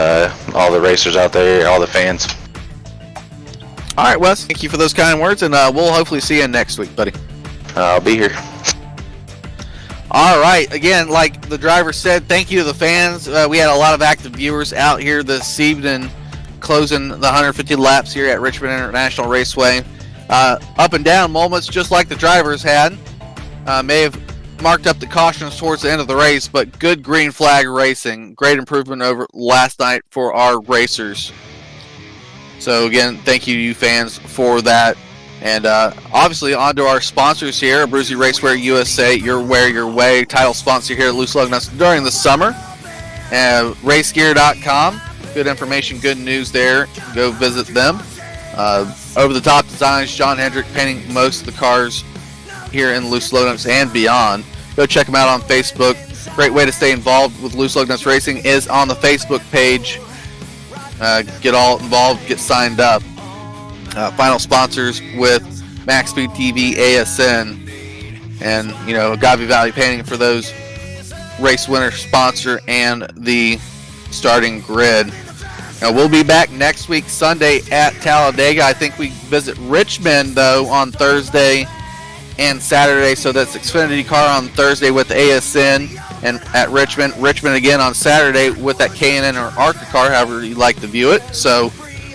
all the racers out there, all the fans. All right, Wes, thank you for those kind words, and we'll hopefully see you next week, buddy. I'll be here. All right, again, like the driver said, thank you to the fans. We had a lot of active viewers out here this evening, closing the 150 laps here at Richmond International Raceway. Up and down moments, just like the drivers had. May have marked up the cautions towards the end of the race, but good green flag racing. Great improvement over last night for our racers. So again, thank you fans for that. And obviously on to our sponsors here, Brucey Racewear USA, Your Wear Your Way, title sponsor here at Loose Lug Nuts during the summer. And racegear.com, good information, good news there. Go visit them. Over the Top Designs, John Hendrick painting most of the cars here in Loose Lug Nuts and beyond. Go check them out on Facebook. Great way to stay involved with Loose Lug Nuts Racing is on the Facebook page. Get all involved, get signed up. Final sponsors with MaxSpeedTV, ASN, and Agave Valley Painting for those race winner sponsor and the starting grid. Now we'll be back next week Sunday at Talladega. I think we visit Richmond though on Thursday and Saturday, so that's Xfinity car on Thursday with ASN, and at Richmond again on Saturday with that K&N or ARCA car, however you like to view it. So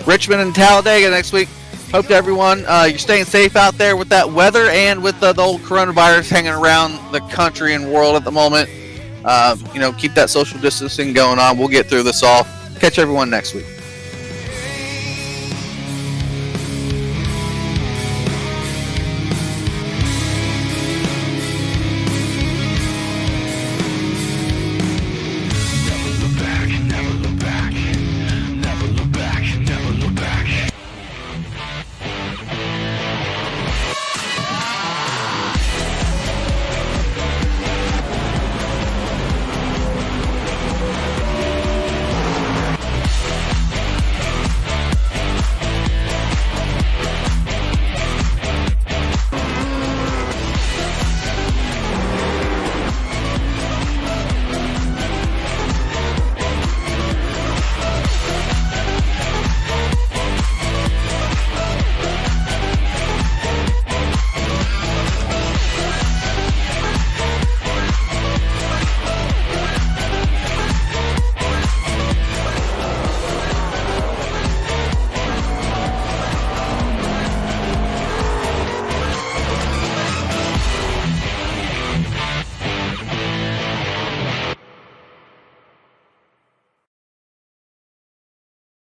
Richmond and Talladega next week. Hope to everyone you're staying safe out there with that weather and with the old coronavirus hanging around the country and world at the moment. Keep that social distancing going on. We'll get through this all. Catch everyone next week.